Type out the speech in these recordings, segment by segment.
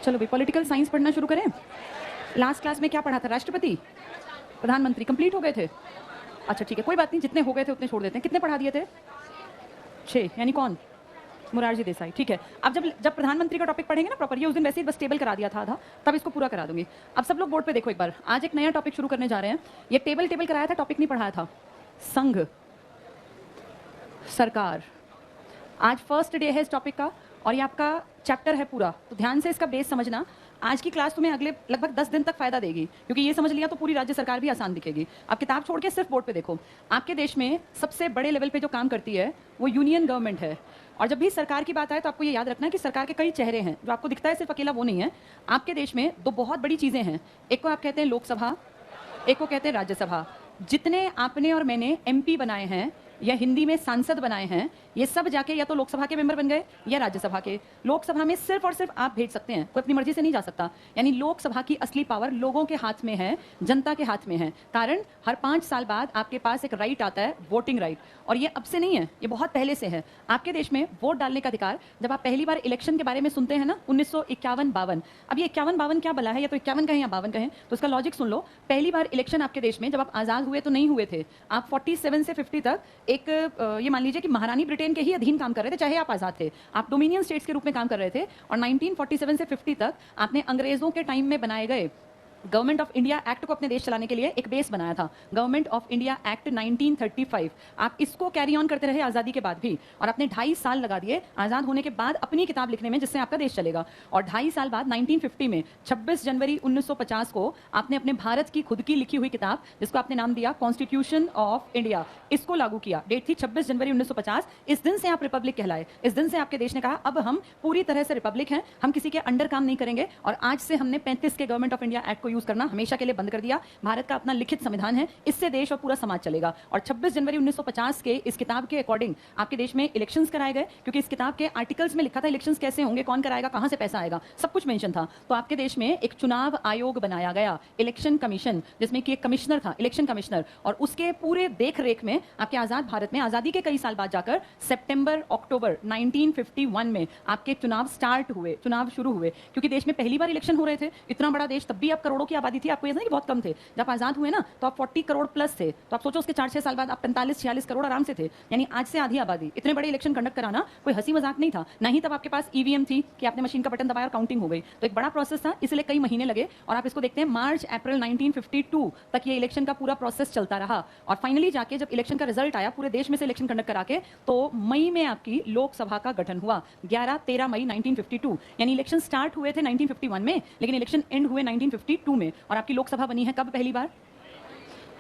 चलो भाई political science पढ़ना शुरू करें। लास्ट क्लास में क्या पढ़ा था? राष्ट्रपति, प्रधानमंत्री कंप्लीट हो गए थे? अच्छा ठीक है, कोई बात नहीं, जितने हो गए थे उतने छोड़ देते हैं। कितने पढ़ा दिए थे? 6, यानी कौन? मोरारजी देसाई। ठीक है, अब जब प्रधानमंत्री का टॉपिक पढ़ेंगे ना प्रॉपर, ये उस दिन वैसे ही बस टेबल करा दिया था आधा, तब इसको पूरा करा दूंगी। अब सब लोग बोर्ड पे देखो एक बार, आज एक नया टॉपिक शुरू करने जा रहे हैं। ये टेबल कराया था, टॉपिक नहीं पढ़ाया था। संघ, सरकार। आज फर्स्ट डे है इस टॉपिक का और ये आपका चैप्टर है पूरा, तो ध्यान से इसका बेस समझना। आज की क्लास तुम्हें अगले लगभग 10 दिन तक फायदा देगी, क्योंकि ये समझ लिया तो पूरी राज्य सरकार भी आसान दिखेगी। अब किताब छोड़ के सिर्फ बोर्ड पे देखो। आपके देश में सबसे बड़े लेवल पे जो काम करती है वो यूनियन गवर्नमेंट है। और जब भी सरकार की बात आए तो आपको ये याद रखना है कि सरकार के कई चेहरे हैं। जो आपको दिखता है सिर्फ अकेला वो नहीं है। आपके देश में 2 बहुत बड़ी चीजें हैं। एक को आप कहते हैं लोकसभा, एक को कहते हैं राज्यसभा। जितने आपने और मैंने MP बनाए हैं या हिंदी में सांसद बनाए हैं, ये सब जाके या तो लोकसभा के मेंबर बन गए या राज्यसभा के। लोकसभा में सिर्फ और सिर्फ आप भेज सकते हैं, कोई अपनी मर्जी से नहीं जा सकता। यानी लोकसभा की असली पावर लोगों के हाथ में है, जनता के हाथ में है। कारण हर 5 साल बाद आपके पास एक राइट आता है, वोटिंग राइट। और ये अब से नहीं है, ये बहुत पहले से है। आपके देश में वोट डालने का अधिकार, जब आप पहली बार इलेक्शन के बारे में सुनते हैं ना, 1951-52। अब ये 51-52 क्या बला है, या तो 51 कहें या 52 कहें, तो उसका लॉजिक सुन लो। पहली बार इलेक्शन आपके देश में जब आप आजाद हुए तो नहीं हुए थे। आप 47 से 50 तक एक ये मान लीजिए कि महारानी ब्रिटेन के ही अधीन काम कर रहे थे, चाहे आप आजाद थे। आप डोमिनियन स्टेट्स के रूप में काम कर रहे थे। और 1947 से 50 तक आपने अंग्रेजों के टाइम में बनाए गए गवर्नमेंट ऑफ इंडिया एक्ट को अपने देश चलाने के लिए एक बेस बनाया था, गवर्नमेंट ऑफ इंडिया एक्ट 1935। आप इसको कैरी ऑन करते रहे आजादी के बाद भी, और आपने 2.5 साल लगा दिए आजाद होने के बाद अपनी किताब लिखने में, जिससे आपका देश चलेगा। और 2.5 साल बाद 1950 में 26 जनवरी 1950 को आपने अपने भारत की खुद की लिखी हुई किताब, जिसको आपने नाम दिया कॉन्स्टिट्यूशन ऑफ इंडिया, इसको लागू किया। डेट थी 26 जनवरी 1950। इस दिन से आप रिपब्लिक कहलाए। इस दिन से आपके देश ने कहा अब हम पूरी तरह से रिपब्लिक हैं, हम किसी के अंडर काम नहीं करेंगे। और आज से हमने 35 के गवर्नमेंट ऑफ इंडिया एक्ट को यूज करना हमेशा के लिए बंद कर दिया। भारत का अपना लिखित संविधान है, इससे देश और पूरा समाज चलेगा। और 26 जनवरी 1950 के इस किताब के अकॉर्डिंग आपके देश में इलेक्शंस कराए गए, क्योंकि इस किताब के आर्टिकल्स में लिखा था इलेक्शंस कैसे होंगे, कौन कराएगा, कहां से पैसा आएगा, सब कुछ मेंशन था। तो आपके देश में एक चुनाव आयोग बनाया गया, इलेक्शन कमीशन, जिसमें कि एक कमिश्नर था, इलेक्शन कमिश्नर। और उसके पूरे देख रेख में आपके आजाद भारत में आजादी के कई साल बाद जाकर सितंबर अक्टूबर 1951 में आपके चुनाव स्टार्ट हुए, चुनाव शुरू हुए। क्योंकि देश में पहली बार इलेक्शन हो रहे थे, इतना बड़ा देश, तब भी आप करोड़ों की आबादी थी। आपको ये नहीं बहुत कम थे। जब आजाद हुए ना तो आप 40 करोड़ प्लस थे। तो आप सोचो उसके 4-6 साल बाद आप 45-46 करोड़ आराम से थे, यानी आज से आधी आबादी। इतने बड़े इलेक्शन कंडक्ट कराना कोई हंसी मजाक नहीं था। नहीं तब आपके पास EVM थी कि आपने मशीन का बटन दबाया और काउंटिंग हो गई। तो एक बड़ा प्रोसेस था, इसलिए कई महीने लगे। और आप इसको देखते हैं मार्च अप्रैल 1952 तक ये इलेक्शन का पूरा प्रोसेस चलता रहा। और फाइनली जाके जब इलेक्शन का रिजल्ट आया, पूरे देश में से इलेक्शन कंडक्ट करा के, तो मई में आपकी लोकसभा का गठन हुआ, 11-13 मई 1952। यानी इलेक्शन स्टार्ट हुए थे 1951 में, लेकिन इलेक्शन एंड हुए 1952 में। और आपकी लोकसभा बनी है कब पहली बार?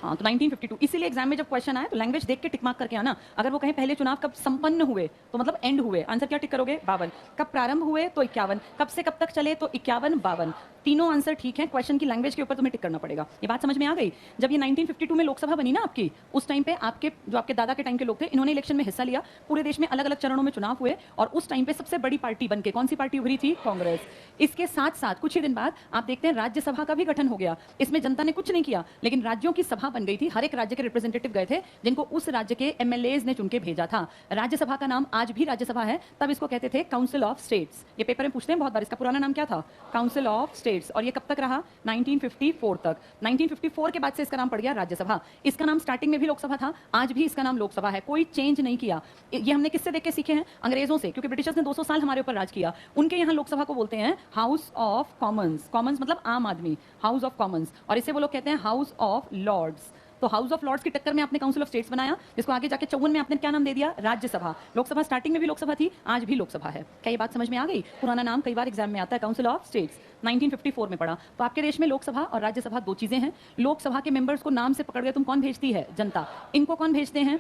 हाँ, तो 1952। इसीलिए एग्जाम में जब क्वेश्चन आए तो लैंग्वेज देख के टिक मार्क करके आना। अगर वो कहें पहले चुनाव कब संपन्न हुए, तो मतलब एंड हुए, आंसर क्या टिक करोगे? 52। कब प्रारंभ हुए? तो 51। कब से कब तक चले? तो 51-52। तीनों आंसर ठीक है, क्वेश्चन की लैंग्वेज के ऊपर तुम्हें टिक करना पड़ेगा। ये बात समझ में आ गई? जब ये 1952 में लोकसभा बनी ना आपकी, उस टाइम पे आपके जो आपके दादा के टाइम के लोग थे, इन्होंने इलेक्शन में हिस्सा लिया। पूरे देश में अलग अलग चरणों में चुनाव हुए और उस टाइम पे सबसे बड़ी पार्टी बनके कौन सी पार्टी उभरी थी? कांग्रेस। इसके साथ साथ कुछ ही दिन बाद आप देखते हैं राज्यसभा का भी गठन हो गया। इसमें जनता ने कुछ नहीं किया, लेकिन राज्यों की सभा बन गई थी। हर एक राज्य के रिप्रेजेंटेटिव गए थे, जिनको उस राज्य के MLAs ने चुन के भेजा था। राज्यसभा का नाम आज भी राज्यसभा है, तब इसको कहते थे काउंसिल ऑफ स्टेट्स। ये पेपर में पूछते हैं बहुत बार, इसका पुराना नाम क्या था? Council of states. और ये कब तक रहा? 1954 तक। 1954 के बाद से इसका नाम पड़ गया राज्यसभा। इसका नाम स्टार्टिंग में भी लोकसभा था, आज भी इसका नाम लोकसभा है, कोई चेंज नहीं किया। ये हमने किससे देख के सीखे हैं? अंग्रेजों से, क्योंकि ब्रिटिशर्स ने 200 साल हमारे ऊपर राज किया। उनके यहाँ लोकसभा को बोलते हैं हाउस ऑफ कॉमन्स। कॉमन्स मतलब आम आदमी, हाउस ऑफ कॉमन्स। और इसे वो लोग कहते हैं हाउस ऑफ लॉर्ड्स। तो हाउस ऑफ लॉर्ड्स की टक्कर में आपने काउंसिल ऑफ स्टेट्स बनाया, जिसको आगे जाके 54 में आपने क्या नाम दे दिया? राज्यसभा। लोकसभा स्टार्टिंग में भी लोकसभा थी, आज भी लोकसभा है। क्या ये बात समझ में आ गई? पुराना नाम कई बार एग्जाम में आता है, काउंसिल ऑफ स्टेट्स। 1954 में पढ़ा। तो आपके देश में लोकसभा और राज्यसभा 2 चीजें हैं। लोकसभा के मेंबर्स को नाम से पकड़ गए तुम, कौन भेजती है? जनता। इनको कौन भेजते हैं?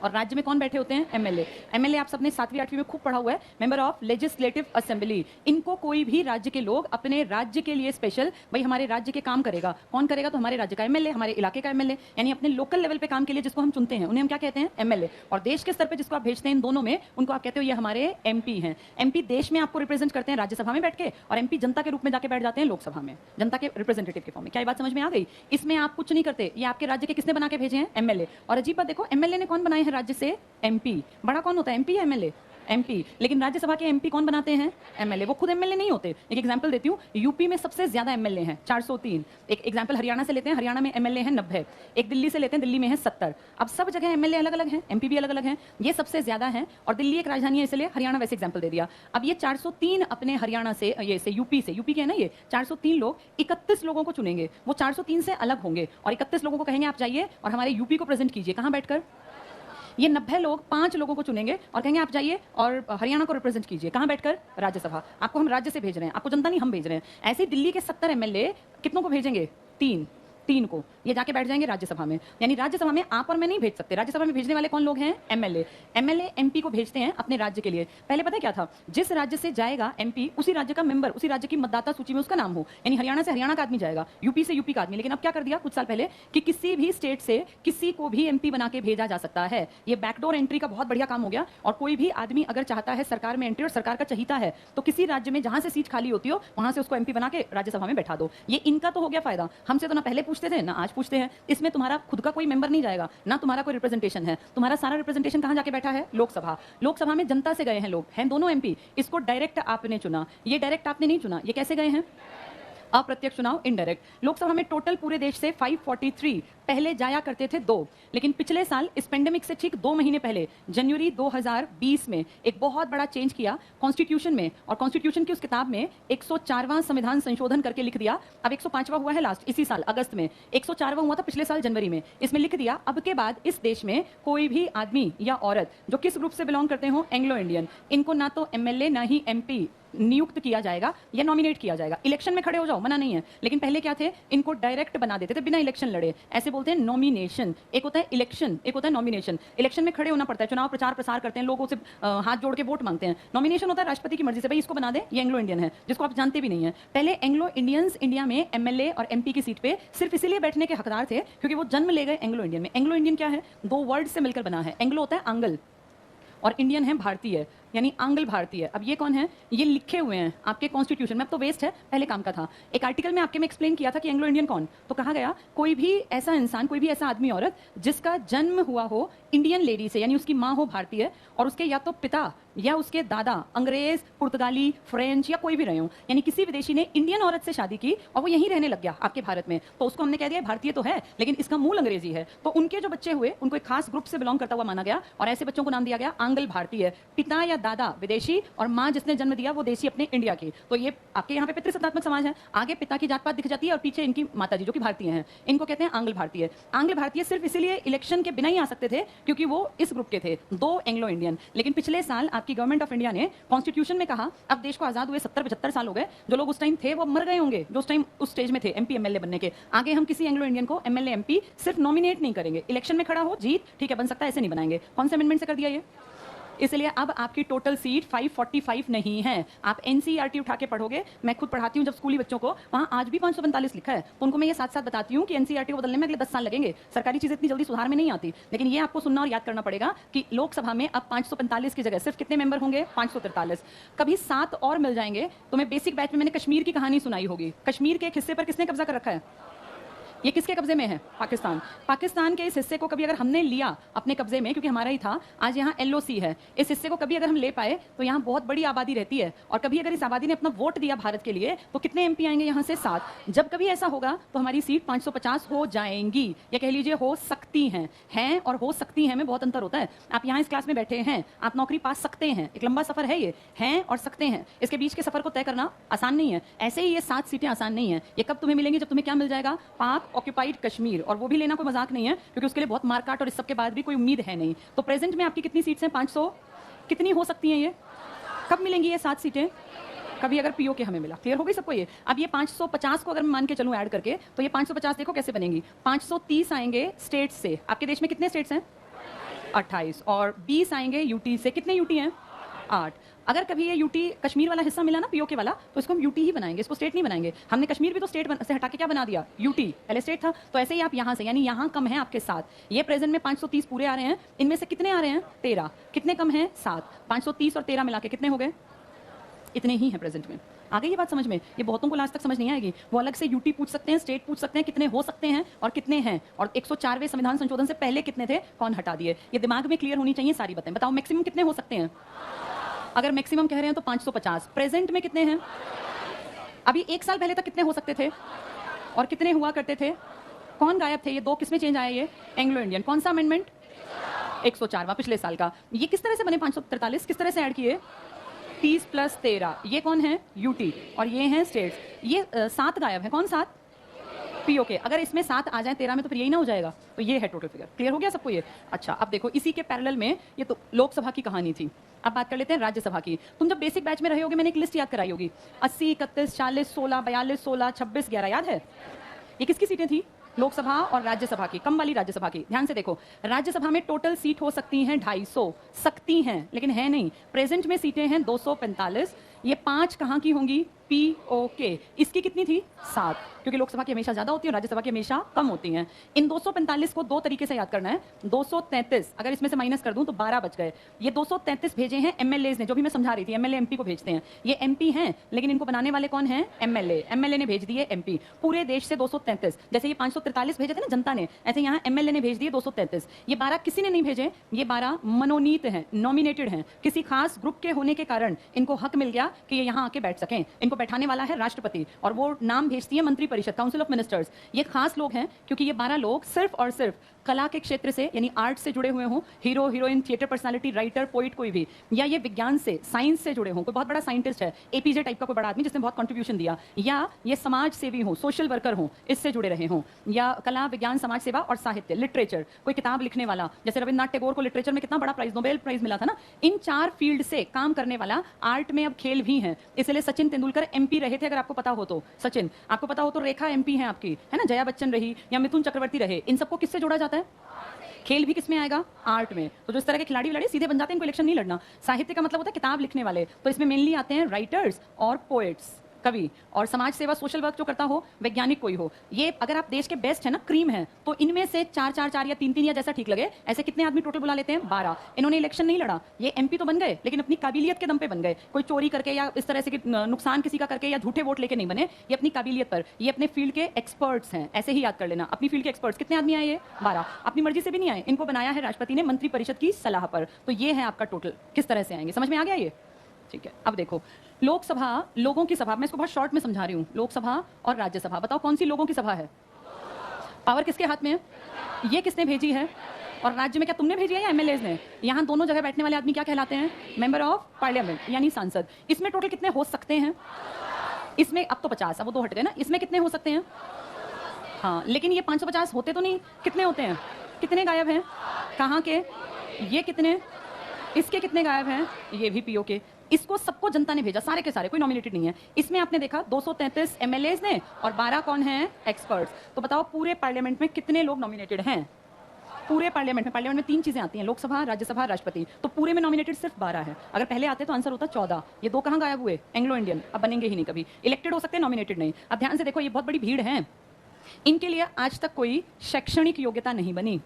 और राज्य में कौन बैठे होते हैं? MLA आप सबने 7वीं 8वीं में खूब पढ़ा हुआ है, मेंबर ऑफ लेजिस्लेटिव असेंबली। इनको कोई भी राज्य के लोग अपने राज्य के लिए स्पेशल, भाई हमारे राज्य के काम करेगा, कौन करेगा? तो हमारे राज्य का MLA, हमारे इलाके का MLA, यानी अपने लोकल लेवल पे काम के लिए जिसको हम चुनते हैं, उन्हें हम क्या कहते हैं? MLA। और देश के स्तर पे जिसको आप भेजते हैं, इन दोनों में, उनको आप कहते हो ये हमारे MP हैं। MP देश में आपको रिप्रेजेंट करते हैं राज्यसभा में बैठ के, और MP जनता के रूप में जाके बैठ जाते हैं लोकसभा में, जनता के रिप्रेजेंटेटिव के फॉर्म में। क्या ये बात समझ में आ गई? इसमें आप कुछ नहीं करते, ये आपके राज्य के किसने बना के भेजे हैं? MLA। और अजीब बात देखो, MLA ने कौन बनाए हैं राज्य से? MP। बड़ा कौन होता है, MP या MLA? एमपी। लेकिन राज्यसभा के एमपी कौन बनाते हैं? एमएलए। वो खुद एमएलए नहीं होते। एक एग्जांपल देती हूँ, यूपी में सबसे ज्यादा एमएलए हैं 403। एक एग्जांपल हरियाणा से लेते हैं, हरियाणा में एमएलए हैं 90। एक दिल्ली से लेते हैं, दिल्ली में है 70। अब सब जगह एमएलए अलग अलग हैं, एमपी भी अलग अलग हैं, ये सबसे ज्यादा है। और दिल्ली एक राजधानी है इसलिए हरियाणा वैसे एग्जाम्पल दे दिया। अब ये 403 अपने हरियाणा से, ये से यूपी के है ना, ये 403 लोग 31 लोगों को चुनेंगे। वो 403 से अलग होंगे और 31 लोगों को कहेंगे आप जाइए और हमारे यूपी को प्रेजेंट कीजिए। कहां बैठकर? ये 90 लोग 5 लोगों को चुनेंगे और कहेंगे आप जाइए और हरियाणा को रिप्रेजेंट कीजिए। कहां बैठकर? राज्यसभा। आपको हम राज्य से भेज रहे हैं, आपको जनता नहीं हम भेज रहे हैं। ऐसे दिल्ली के 70 एमएलए कितनों को भेजेंगे? 3 को। ये जाके बैठ जाएंगे राज्यसभा में। यानी राज्यसभा में आप और मैं नहीं भेज सकते। राज्यसभा में भेजने वाले कौन लोग हैं? एमएलए एमपी को भेजते हैं अपने राज्य के लिए। पहले पता है क्या था? जिस राज्य से जाएगा एमपी, उसी राज्य का मेंबर, उसी राज्य की मतदाता सूची में उसका नाम हो। यानी हरियाणा से हरियाणा का आदमी जाएगा, यूपी से यूपी का आदमी। लेकिन अब क्या कर दिया कुछ साल पहले कि किसी भी स्टेट से किसी को भी एमपी बना के भेजा जा सकता है। ये बैकडोर एंट्री का बहुत बढ़िया काम हो गया। और कोई भी आदमी अगर चाहता है सरकार में एंट्री और सरकार का चहीता है, तो किसी राज्य में जहां से सीट खाली होती हो वहां से उसको एमपी बना के राज्यसभा में बैठा दो। ये इनका तो हो गया फायदा। हमसे तो ना पहले पूछते थे ना आज पूछते हैं। इसमें तुम्हारा खुद का कोई मेंबर नहीं जाएगा, ना तुम्हारा कोई रिप्रेजेंटेशन है। तुम्हारा सारा रिप्रेजेंटेशन कहां जाके बैठा है? लोकसभा। लोकसभा में जनता से गए हैं लोग, हैं दोनों एमपी। इसको डायरेक्ट आपने चुना, ये डायरेक्ट आपने नहीं चुना। ये कैसे गए हैं? अप्रत्यक्ष चुनाव, इनडायरेक्ट। लोकसभा में टोटल पूरे देश से 543 पहले जाया करते थे 2। लेकिन पिछले साल इस पेंडेमिक से ठीक 2 महीने पहले जनवरी 2020 में एक बहुत बड़ा चेंज किया कॉन्स्टिट्यूशन में। और कॉन्स्टिट्यूशन की उस किताब में 104वां संविधान संशोधन करके लिख दिया। अब 105वां हुआ है लास्ट इसी साल अगस्त में, 104वां हुआ था पिछले साल जनवरी में। इसमें लिख दिया अब के बाद इस देश में कोई भी आदमी या औरत जो किस ग्रुप से बिलोंग करते हो, एंग्लो इंडियन, इनको ना तो एमएलए ना ही एमपी नियुक्त किया जाएगा या नॉमिनेट किया जाएगा। इलेक्शन में खड़े हो जाओ, मना नहीं है। लेकिन पहले क्या थे? इनको डायरेक्ट बना देते थे बिना इलेक्शन लड़े। ऐसे बोलते हैं नॉमिनेशन। एक होता है इलेक्शन, एक होता है नॉमिनेशन। इलेक्शन में खड़े होना पड़ता है, चुनाव प्रचार प्रसार करते हैं, लोगों से हाथ जोड़ के वोट मांगते हैं। नॉमिनेशन होता है राष्ट्रपति की मर्जी से, भाई इसको बना दे, ये एंग्लो इंडियन है, जिसको आप जानते भी नहीं है। पहले एंग्लो इंडियंस इंडिया में एमएलए और एमपी की सीट पे सिर्फ इसीलिए बैठने के हकदार थे क्योंकि वो जन्म ले गए एंग्लो इंडियन में। एंग्लो इंडियन क्या है? 2 वर्ड से मिलकर बना है। एंग्लो होता है आंगल और इंडियन है भारतीय, यानी आंग्ल भारतीय। अब ये कौन है? ये लिखे हुए हैं आपके कॉन्स्टिट्यूशन में। अब तो वेस्ट है, पहले काम का था। एक आर्टिकल में आपके में एक्सप्लेन किया था कि एंग्लो इंडियन कौन, तो कहा गया कोई भी ऐसा इंसान, कोई भी ऐसा आदमी औरत जिसका जन्म हुआ हो इंडियन लेडी से, यानी उसकी माँ हो भारतीय और उसके या तो पिता या उसके दादा अंग्रेज, पुर्तगाली, फ्रेंच या कोई भी रहे हो, यानी किसी विदेशी ने इंडियन औरत से शादी की और वो यहीं रहने लग गया आपके भारत में, तो उसको हमने कह दिया भारतीय तो है लेकिन इसका मूल अंग्रेजी है। तो उनके जो बच्चे हुए उनको एक खास ग्रुप से बिलोंग करता हुआ माना गया और ऐसे बच्चों को नाम दिया गया आंग्ल भारतीय। पिता या दादा विदेशी और माँ जिसने जन्म दिया वो देशी अपने इंडिया की। तो ये आपके यहाँ पे पितृसत्तात्मक समाज है। आगे पिता की जात पात दिख जाती है और पीछे इनकी माता जी जो कि भारतीय हैं, इनको कहते हैं आंग्ल भारतीय। आंग्ल भारतीय सिर्फ इसीलिए इलेक्शन के बिना ही आ सकते थे क्योंकि वो इस ग्रुप के थे, 2 एंग्लो इंडियन। लेकिन पिछले साल आपकी गवर्नमेंट ऑफ इंडिया ने कॉन्स्टिट्यूशन में कहा अब देश को आजाद हुए 70-75 साल हो गए, जो लोग उस टाइम थे वो मर गए होंगे, जो उस टाइम उस स्टेज में थे एमपी एमएलए बनने के। आगे हम किसी एंग्लो इंडियन को एमएलए एमपी सिर्फ नॉमिनेट नहीं करेंगे, इलेक्शन में खड़ा हो जीत ठीक है बन सकता है, ऐसे नहीं बनाएंगे। कौन से अमेंडमेंट से कर दिया ये? इसलिए अब आपकी टोटल सीट 545 नहीं है। आप एनसीईआरटी उठा के पढ़ोगे, मैं खुद पढ़ाती हूँ जब स्कूली बच्चों को, वहाँ आज भी 545 लिखा है। तो उनको मैं ये साथ साथ बताती हूँ कि एनसीईआरटी को बदलने में अगले 10 साल लगेंगे। सरकारी चीजें इतनी जल्दी सुधार में नहीं आती, लेकिन ये आपको सुनना और याद करना पड़ेगा कि लोकसभा में अब 545 की जगह सिर्फ कितने मेंबर होंगे? 543। कभी 7 और मिल जाएंगे। तो मैं बेसिक बैच में मैंने कश्मीर की कहानी सुनाई होगी। कश्मीर के एक हिस्से पर किसने कब्जा कर रखा है? ये किसके कब्जे में है? पाकिस्तान। पाकिस्तान के इस हिस्से को कभी अगर हमने लिया अपने कब्जे में, क्योंकि हमारा ही था, आज यहाँ एलओसी है, इस हिस्से को कभी अगर हम ले पाए तो यहाँ बहुत बड़ी आबादी रहती है और कभी अगर इस आबादी ने अपना वोट दिया भारत के लिए तो कितने एमपी आएंगे? यहाँ से 7। जब कभी ऐसा होगा तो हमारी सीट 550 हो जाएंगी, या कह लीजिए हो सकती हैं और हो सकती हैं में बहुत अंतर होता है। आप यहाँ इस क्लास में बैठे हैं, आप नौकरी पा सकते हैं, एक लंबा सफर है ये, हैं और सकते हैं, इसके बीच के सफर को तय करना आसान नहीं है। ऐसे ही ये 7 सीटें आसान नहीं है। ये कब तुम्हें मिलेंगी? जब तुम्हें क्या मिल जाएगा? पाक ऑक्यूपाइड कश्मीर। और वो भी लेना कोई मजाक नहीं है क्योंकि उसके लिए बहुत मारकाट और इस सब के बाद भी कोई उम्मीद है नहीं। तो प्रेजेंट में आपकी कितनी सीट्स हैं? 500। कितनी हो सकती हैं ये? कब मिलेंगी ये 7 सीटें? कभी अगर पीओ के हमें मिला। क्लियर हो गई सबको ये? अब ये 550 को अगर मैं मान के चलूं ऐड करके, तो ये 550 देखो कैसे बनेंगी। 530 आएंगे स्टेट से। आपके देश में कितने स्टेट्स हैं? 28। और 20 आएंगे यूटी से। कितने यूटी हैं? 8। अगर कभी ये यूटी कश्मीर वाला हिस्सा मिला ना पीओ के वाला, तो इसको हम यूटी ही बनाएंगे, इसको स्टेट नहीं बनाएंगे। हमने कश्मीर भी तो स्टेट से हटा के क्या बना दिया? यूटी। पहले स्टेट था। तो ऐसे ही आप यहाँ से, यानी यहाँ कम है आपके 7। ये प्रेजेंट में 530 पूरे आ रहे हैं, इनमें से कितने आ रहे हैं? 13। कितने कम हैं? 7। 530 और 13 मिला के कितने हो गए? इतने ही हैं प्रेजेंट में। आ गई ये बात समझ में? ये बहुतों को आज तक समझ नहीं आएगी। वो अलग से यूटी पूछ सकते हैं, स्टेट पूछ सकते हैं, कितने हो सकते हैं और कितने हैं, और 104वें संविधान संशोधन से पहले कितने थे, कौन हटा दिए, ये दिमाग में क्लियर होनी चाहिए सारी बातें। बताओ मैक्सिमम कितने हो सकते हैं? अगर मैक्सिमम कह रहे हैं तो 550। प्रेजेंट में कितने हैं? अभी 1 साल पहले तक कितने हो सकते थे और कितने हुआ करते थे? कौन गायब थे? ये 2 किसमें चेंज आया? ये एंग्लो इंडियन। कौन सा अमेंडमेंट? 104वां पिछले साल का। ये किस तरह से बने 543? किस तरह से ऐड किए? 30 + 13। ये कौन है? यूटी। और ये हैं स्टेट्स। ये 7 गायब है। कौन 7? पीओके। अगर इसमें 7 आ जाए 13 में तो फिर यही ना हो जाएगा। तो ये है टोटल फिगर। क्लियर हो गया सबको ये? अच्छा, अब देखो इसी के पैरेलल में ये तो लोकसभा की कहानी थी। अब बात कर लेते हैं राज्यसभा की। तुम जब बेसिक बैच में रहे होगे, मैंने एक लिस्ट याद कराई होगी। 80, 31, 40, 16, 42, 16, 26, 11 याद है? ये किसकी सीटें थी? लोकसभा और राज्यसभा की, कम वाली राज्यसभा की। ध्यान से देखो, राज्यसभा में टोटल सीट हो सकती हैं 250, सकती हैं लेकिन है नहीं। प्रेजेंट में सीटें हैं 245। ये 5 कहाँ की होंगी? पीओके। इसकी कितनी थी? 7, क्योंकि लोकसभा की हमेशा ज्यादा होती है और राज्यसभा की हमेशा कम होती हैं। इन 245 को 2 तरीके से याद करना है। 233 अगर इसमें से माइनस कर दूं तो 12 बच गए। ये 233 भेजे हैं एमएलएज ने, जो भी मैं समझा रही थी, एमएलए एमपी को भेजते हैं। ये एमपी हैं लेकिन इनको बनाने वाले कौन हैं? एमएलए। एमएलए ने भेज दिए एमपी। पूरे देश से 233। जैसे ये 543 भेजे थे ना जनता ने, ऐसे यहाँ एमएलए ने भेज दिए 233। ये 12 किसी ने नहीं भेजे, ये 12 मनोनीत हैं, नॉमिनेटेड हैं। किसी खास ग्रुप के होने के कारण इनको हक मिल गया कि ये यहाँ आके बैठ सकें। इनको बैठाने वाला है राष्ट्रपति और वो नाम भेजती है मंत्रिपरिषद, काउंसिल ऑफ मिनिस्टर्स। ये खास लोग हैं क्योंकि ये 12 लोग सिर्फ और सिर्फ कला के क्षेत्र से यानी आर्ट से जुड़े हुए हों, hero heroine, theatre personality, writer, poet कोई भी, या ये विज्ञान से, साइंस से जुड़े हों, कोई बहुत बड़ा साइंटिस्ट है, एपीजे टाइप का कोई बड़ा आदमी जिसने बहुत कंट्रीब्यूशन दिया, या ये समाज सेवी हो, सोशल वर्कर हो, इससे जुड़े रहे हों, या कला, विज्ञान, समाज सेवा और साहित्य, लिटरेचर, कोई किताब लिखने वाला, जैसे रविन्द्रनाथ टैगोर को लिटरेचर में कितना बड़ा प्राइज, नोबेल प्राइज मिला था ना। इन 4 फील्ड से काम करने वाला, आर्ट में अब खेल भी है, इसलिए सचिन तेंदुलकर एमपी रहे थे। अगर आपको पता हो तो, सचिन आपको पता हो तो, रेखा एमपी है आपकी, है ना, जया बच्चन रही या मिथुन चक्रवर्ती रहे। इन सबको किससे जोड़ा जाता है? खेल भी किसमें आएगा? आर्ट में। तो जो इस तरह के खिलाड़ी विलाड़ी सीधे बन जाते हैं, इनको इलेक्शन नहीं लड़ना। साहित्य का मतलब होता है किताब लिखने वाले, तो इसमें मेनली आते हैं राइटर्स और पोएट्स, कवि। और समाज सेवा, सोशल वर्क जो करता हो, वैज्ञानिक कोई हो। ये अगर आप देश के बेस्ट है ना, क्रीम है, तो इनमें से 4-4-4 या 3-3 या जैसा ठीक लगे, ऐसे कितने आदमी टोटल बुला लेते हैं? 12। इन्होंने इलेक्शन नहीं लड़ा, ये एमपी तो बन गए लेकिन अपनी काबिलियत के दम पे बन गए। कोई चोरी करके या इस तरह से नुकसान किसी का करके या झूठे वोट लेके नहीं बने, ये अपनी काबिलियत पर, ये अपने फील्ड के एक्सपर्ट्स हैं। ऐसे ही याद कर लेना, अपनी फील्ड के एक्सपर्ट्स। कितने आदमी आए? ये 12। अपनी मर्जी से भी नहीं आए, इनको बनाया है राष्ट्रपति ने मंत्रिपरिषद की सलाह पर। तो ये है आपका टोटल। किस तरह से आएंगे, समझ में आ गया ये? ठीक है। अब देखो, लोकसभा लोगों की सभा, मैं इसको बहुत शॉर्ट में समझा रही हूँ। लोकसभा और राज्यसभा, बताओ कौन सी लोगों की सभा है? पावर किसके हाथ में है? ये किसने भेजी है? और राज्य में क्या तुमने भेजी है या एमएलएज ने? यहाँ दोनों जगह बैठने वाले आदमी क्या कहलाते हैं? मेंबर ऑफ पार्लियामेंट यानी सांसद। इसमें टोटल कितने हो सकते हैं? इसमें अब तो 50, अब वो 2 हट गए ना। इसमें कितने हो सकते हैं? हाँ, लेकिन ये 550 होते तो नहीं। कितने होते हैं? कितने गायब हैं? कहाँ के? ये कितने? इसके कितने गायब हैं? ये भी पीओके। इसको सबको जनता ने भेजा, सारे के सारे, कोई नॉमिनेटेड नहीं है। इसमें आपने देखा 233 एमएलएज ने और 12 कौन हैं? एक्सपर्ट्स। तो बताओ पूरे पार्लियामेंट में कितने लोग नॉमिनेटेड हैं? पूरे पार्लियामेंट में 3 चीजें आती हैं, लोकसभा, राज्यसभा, राष्ट्रपति। तो पूरे में नॉमिनेटेड सिर्फ 12 है। अगर पहले आते तो आंसर होता 14। ये 2 कहाँ गायब हुए? Anglo Indian. अब बनेंगे ही नहीं कभी। इलेक्टेड हो सकते हैं, नॉमिनेटेड नहीं। अब ध्यान से देखो, ये बहुत बड़ी भीड़ है। इनके लिए आज तक कोई शैक्षणिक योग्यता नहीं बनी,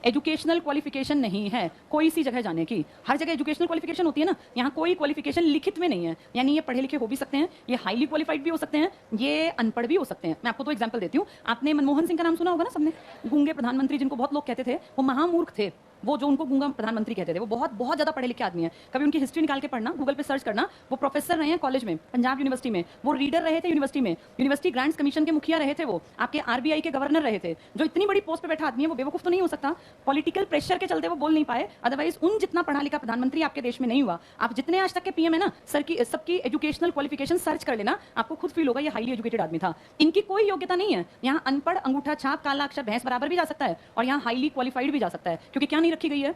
एजुकेशनल क्वालिफिकेशन नहीं है कोई सी जगह जाने की। हर जगह एजुकेशनल क्वालिफिकेशन होती है ना, यहाँ कोई क्वालिफिकेशन लिखित में नहीं है। यानी ये पढ़े लिखे हो भी सकते हैं, ये हाईली क्वालिफाइड भी हो सकते हैं, ये अनपढ़ भी हो सकते हैं। मैं आपको 2 एग्जांपल देती हूँ। आपने मनमोहन सिंह का नाम सुना होगा ना सबने, गूंगे प्रधानमंत्री, जिनको बहुत लोग कहते थे वो महामूर्ख थे। वो जो उनको गूंगा प्रधानमंत्री कहते थे, वो बहुत बहुत ज्यादा पढ़े लिखे आदमी है। कभी उनकी हिस्ट्री निकाल के पढ़ना, गूगल पे सर्च करना। वो प्रोफेसर रहे हैं कॉलेज में, पंजाब यूनिवर्सिटी में। वो रीडर रहे थे यूनिवर्सिटी में, यूनिवर्सिटी ग्रांट्स कमीशन के मुखिया रहे थे। वो आपके आरबीआई के गवर्नर रहे थे। जो इतनी बड़ी पोस्ट पे बैठा आदमी है, वो बेवकूफ तो नहीं हो सकता। पॉलिटिकल प्रेशर के चलते वो बोल नहीं पाए, अदरवाइज उन जितना पढ़ा लिखा प्रधानमंत्री आपके देश में नहीं हुआ। आप जितने आज तक के पीएम है ना, सबकी एजुकेशनल क्वालिफिकेशन सर्च कर लेना, आपको खुद फील होगा ये हाईली एजुकेटेड आदमी था। इनकी कोई योग्यता नहीं है। यहाँ अनपढ़, अंगूठा छाप, काला अक्षर, भैंस बराबर भी जा सकता है और यहाँ हाईली क्वालिफाइड भी जा सकता है। क्योंकि क्या नहीं रखी गई है?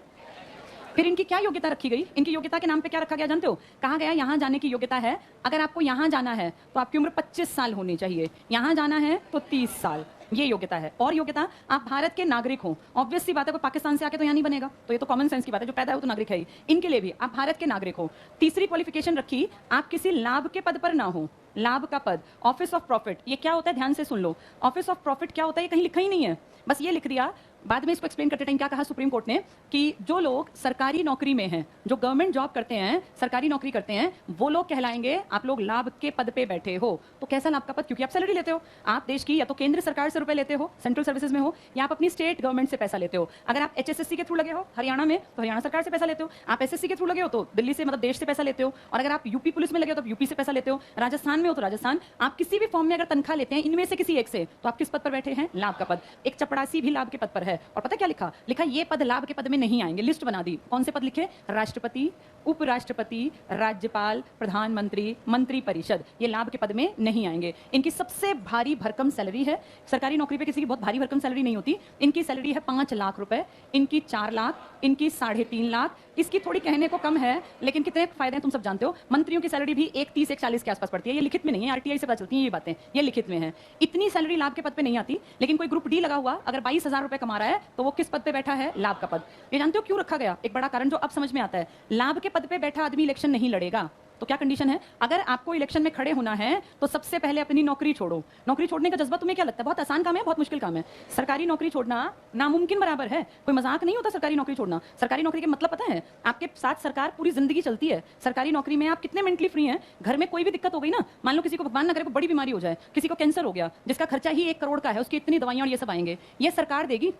फिर इनकी क्या योग्यता रखी गई? इनकी योग्यता के नाम पे क्या रखा गया जानते हो? कहा गया यहाँ जाने की योग्यता है। अगर आपको यहाँ जाना है तो आपकी उम्र 25 साल होनी चाहिए, यहाँ जाना है तो 30 साल, ये योग्यता है। और योग्यता, आप भारत के नागरिक हो। ऑब्वियस सी बात है, कोई पाकिस्तान से आके तो यहाँ नहीं बनेगा, तो ये तो कॉमन सेंस की बात है, जो पैदा है वो तो नागरिक है ही। इनके लिए भी आप भारत के नागरिक हो। तीसरी क्वालिफिकेशन रखी, आप किसी लाभ के पद पर ना हो। लाभ का पद, ऑफिस ऑफ प्रॉफिट, ये क्या होता है? ध्यान से सुन लो। ऑफिस ऑफ प्रॉफिट क्या होता है? ये कहीं लिखा ही नहीं है, बस ये लिख दिया बाद में इसको एक्सप्लेन करते टाइम क्या कहा सुप्रीम कोर्ट ने कि जो लोग सरकारी नौकरी में हैं, जो गवर्नमेंट जॉब करते हैं, सरकारी नौकरी करते हैं, वो लोग कहलाएंगे आप लोग लाभ के पद पे बैठे हो। तो कैसा लाभ का पद? क्योंकि आप सैलरी लेते हो, आप देश की या तो केंद्र सरकार से रुपए लेते हो, सेंट्रल सर्विसेज में हो, या आप अपनी स्टेट गवर्नमेंट से पैसा लेते हो। अगर आप HSSC के थ्रू लगे हो हरियाणा में तो हरियाणा सरकार से पैसा लेते हो, आप SSC के थ्रू लगे हो तो दिल्ली से मतलब देश से पैसा लेते हो, और अगर आप यूपी पुलिस में लगे हो तो यूपी से पैसा लेते हो, राजस्थान में हो तो राजस्थान। आप किसी भी फॉर्म में अगर तनख्वाह लेते हैं इनमें से किसी एक से, तो आप किस पद पर बैठे हैं? लाभ का पद। एक चपड़ासी भी लाभ के पद पर है, और पता क्या लिखा? लिखा ये पद लाभ के पद में नहीं आएंगे। लिस्ट बना दी, कौन से पद लिखे? राष्ट्रपति, उपराष्ट्रपति, राज्यपाल, प्रधानमंत्री, मंत्री परिषद, ये लाभ के पद में नहीं आएंगे। इनकी सबसे भारी भरकम सैलरी है। सरकारी नौकरी पे किसी की बहुत भारी भरकम सैलरी नहीं होती। इनकी सैलरी है 5 लाख रुपए, इनकी 4 लाख, इनकी 3.5 लाख। इसकी थोड़ी कहने को कम है, लेकिन कितने फायदे हैं तुम सब जानते हो। मंत्रियों की सैलरी भी 1.30 1.40 के आसपास पड़ती है। ये लिखित में नहीं है, RTI से पता चलती है ये बातें, ये लिखित में है। इतनी सैलरी लाभ के पद पे नहीं आती। लेकिन कोई ग्रुप डी लगा हुआ अगर 22,000 रुपए कमा रहा है तो वो किस पद पे बैठा है? लाभ का पद। ये जानते हो क्यों रखा गया? एक बड़ा कारण जो अब समझ में आता है, लाभ के पद पे बैठा आदमी इलेक्शन नहीं लड़ेगा। तो क्या कंडीशन है? अगर आपको इलेक्शन में खड़े होना है तो सबसे पहले अपनी नौकरी छोड़ो। नौकरी छोड़ने का जज्बा तुम्हें क्या लगता है? बहुत आसान काम है, बहुत मुश्किल काम है। सरकारी नौकरी छोड़ना नामुमकिन बराबर है, कोई मजाक नहीं होता सरकारी नौकरी छोड़ना। सरकारी नौकरी के मतलब पता है? आपके साथ सरकार पूरी जिंदगी चलती है। सरकारी नौकरी में आप कितने मेंटली फ्री हैं। घर में कोई भी दिक्कत हो गई ना, मान लो किसी को भगवान ना करे को बड़ी बीमारी हो जाए, किसी को कैंसर हो गया जिसका खर्चा ही 1 करोड़ का है, उसकी इतनी दवाइयां और ये सब आएंगे, ये सरकार देगी।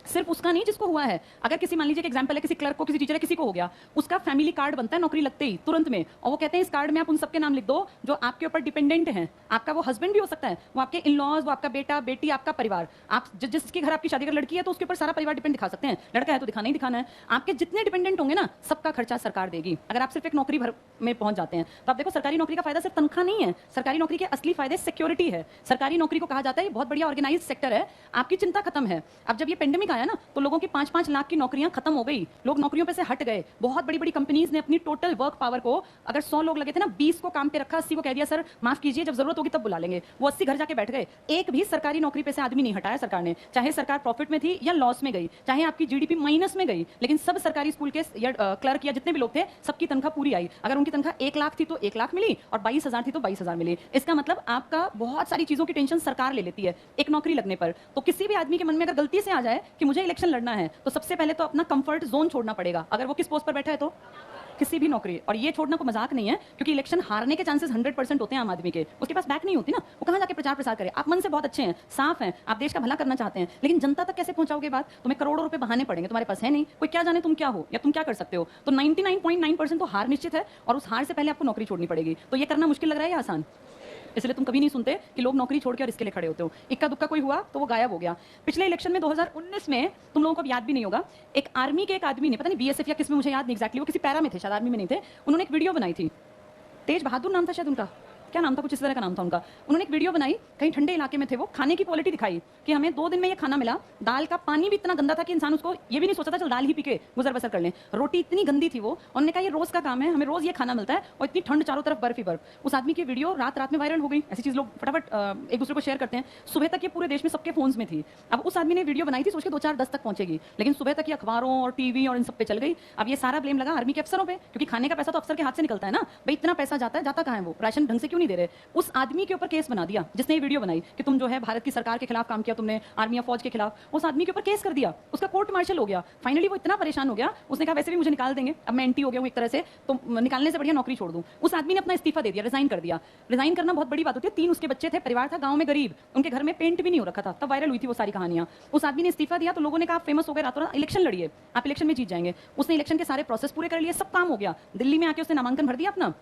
सिर्फ उसका नहीं जिसको हुआ है। अगर किसी मान लीजिए एक एग्जांपल है, किसी क्लर्क को, किसी टीचर है, किसी को हो गया, उसका फैमिली कार्ड बनता है नौकरी लगते ही तुरंत में, और वो कहते हैं इस कार्ड में आप उन सबके नाम लिख दो जो आपके ऊपर डिपेंडेंट हैं। आपका वो हस्बैंड भी हो सकता है, वो आपके इन लॉज, वो आपका बेटा बेटी, आपका परिवार। आप जिसके घर आपकी शादी कर लड़की है तो उसके ऊपर सारा परिवार डिपेंड दिखा सकते हैं। लड़का है तो दिखाना ही दिखाना है। आपके जितने डिपेंडेंट होंगे ना, सबका खर्चा सरकार देगी। अगर आप सिर्फ एक नौकरी भर में पहुंच जाते हैं तो आप देखो सरकारी नौकरी का फायदा सिर्फ तनख्वाह नहीं है। सरकारी नौकरी के असली फायदे सिक्योरिटी है। सरकारी नौकरी को कहा जाता है ये बहुत बढ़िया ऑर्गेनाइज सेक्टर है, आपकी चिंता खत्म है। अब जब ये पेंडेमिक आया ना तो लोगों की 5-5 लाख की नौकरियां खत्म हो गई, लोग नौकरियों पे से हट गए। बहुत बड़ी बड़ी कंपनीज ने अपनी टोटल वर्क पावर को, अगर 100 लोग लगे थे ना, 20 को काम पे रखा, 80 को कह दिया सर माफ कीजिए जब जरूरत होगी तब बुला लेंगे। वो 80 घर जाके बैठ गए। एक भी सरकारी नौकरी पे से आदमी नहीं हटाया सरकार ने, चाहे सरकार प्रॉफिट में थी या लॉस में गई, चाहे आपकी GDP माइनस में गई, लेकिन सब सरकारी स्कूल के क्लर्क या जितने भी लोग थे सबकी तनख्वाह पूरी आई। अगर उनकी तनख्वाह 1 लाख थी तो 1 लाख मिली, और 22,000 थी तो 22,000 मिली। इसका मतलब आपका बहुत सारी चीजों की टेंशन सरकार ले लेती है एक नौकरी लगने पर। तो किसी भी आदमी के मन में अगर गलती से आ जाए कि मुझे इलेक्शन लड़ना है तो सबसे पहले तो अपना कंफर्ट जोन छोड़ना पड़ेगा। अगर वो किस पोस्ट पर बैठा है तो किसी भी नौकरी, और ये छोड़ना को मजाक नहीं है, क्योंकि इलेक्शन हारने के चांसेस 100% होते हैं आम आदमी के। उसके पास बैक नहीं होती ना, वो कहां जाके प्रचार प्रसार करे। आप मन से बहुत अच्छे हैं, साफ हैं, आप देश का भला करना चाहते हैं, लेकिन जनता तक कैसे पहुंचाओगे बात? तुम्हें करोड़ों रुपए बहाने पड़ेंगे, तुम्हारे पास है नहीं, कोई क्या जाने तुम क्या हो या तुम क्या कर सकते हो। तो 99.9% तो हार निश्चित है, और उस हार से पहले आपको नौकरी छोड़नी पड़ेगी। तो ये करना मुश्किल लग रहा है या आसान? इसलिए तुम कभी नहीं सुनते कि लोग नौकरी छोड़ के और इसके लिए खड़े होते हो। इक्का दुक्का कोई हुआ तो वो गायब हो गया। पिछले इलेक्शन में 2019 में, तुम लोगों को याद भी नहीं होगा, एक आर्मी के एक आदमी ने, पता नहीं BSF या किस में, मुझे याद नहीं एग्जैक्टली, वो किसी पैरा में थे, शायद आर्मी में नहीं थे, उन्होंने एक वीडियो बनाई थी। तेज बहादुर नाम था शायद उनका, क्या नाम था, कुछ इस तरह का नाम था उनका। उन्होंने एक वीडियो बनाई, कहीं ठंडे इलाके में थे वो, खाने की क्वालिटी दिखाई कि हमें 2 दिन में ये खाना मिला। दाल का पानी भी इतना गंदा था कि इंसान उसको ये भी नहीं सोचता था चल दाल ही पी के गुजर बसर कर लें। रोटी इतनी गंदी थी वो, उन्होंने कहा ये रोज का काम है, हमें रोज ये खाना मिलता है, और इतनी ठंड, चारों तरफ बर्फ ही बर्फ। उस आदमी की वीडियो रात रात में वायरल हो गई। ऐसी चीज लोग फटाफट एक दूसरे को शेयर करते हैं। सुबह तक ये पूरे देश में सबके फोन्स में थी। अब उस आदमी ने वीडियो बनाई थी, सोच के 2-4-10 तक पहुंचेगी, लेकिन सुबह तक ये अखबारों और टीवी और इन सब पे चल गई। अब ये सारा ब्लेम लगा आर्मी के अफसरों पे, क्योंकि खाने का पैसा तो अफसर के हाथ से निकलता है ना भाई। इतना पैसा जाता है, जाता कहाँ है वो? राशन ढंग से क्यों नहीं दे रहे? उस आदमी के ऊपर केस बना दिया जिसने ये वीडियो बनाई कि तुम जो है भारत की सरकार के खिलाफ काम किया, तुमने आर्मी या फौज के खिलाफ। उस आदमी के ऊपर केस कर दिया, उसका कोर्ट मार्शल हो गया। फाइनली वो इतना परेशान हो गया, उसने कहा वैसे भी मुझे निकाल देंगे, अब मैं एंटी हो गया हूं एक तरह से, तो निकालने से बढ़िया नौकरी छोड़ दूं। उस आदमी ने अपना इस्तीफा दे दिया, रिजाइन कर दिया। रिजाइन करना बहुत बड़ी बात होती है। 3 उसके बच्चे थे, परिवार था गांव में गरीब, उनके घर में पेंट भी नहीं हो रखा था, तब वायरल हुई थी वो सारी कहानियां। उस आदमी ने इस्तीफा दिया तो लोगों ने कहा फेमस हो गए रातों रात, इलेक्शन लड़िए, आप इलेक्शन में जीत जाएंगे। उसने इलेक्शन के सारे प्रोसेस पूरे कर लिए, सब काम हो गया। दिल्ली में आके उसने नामांकन भर दिया, अपना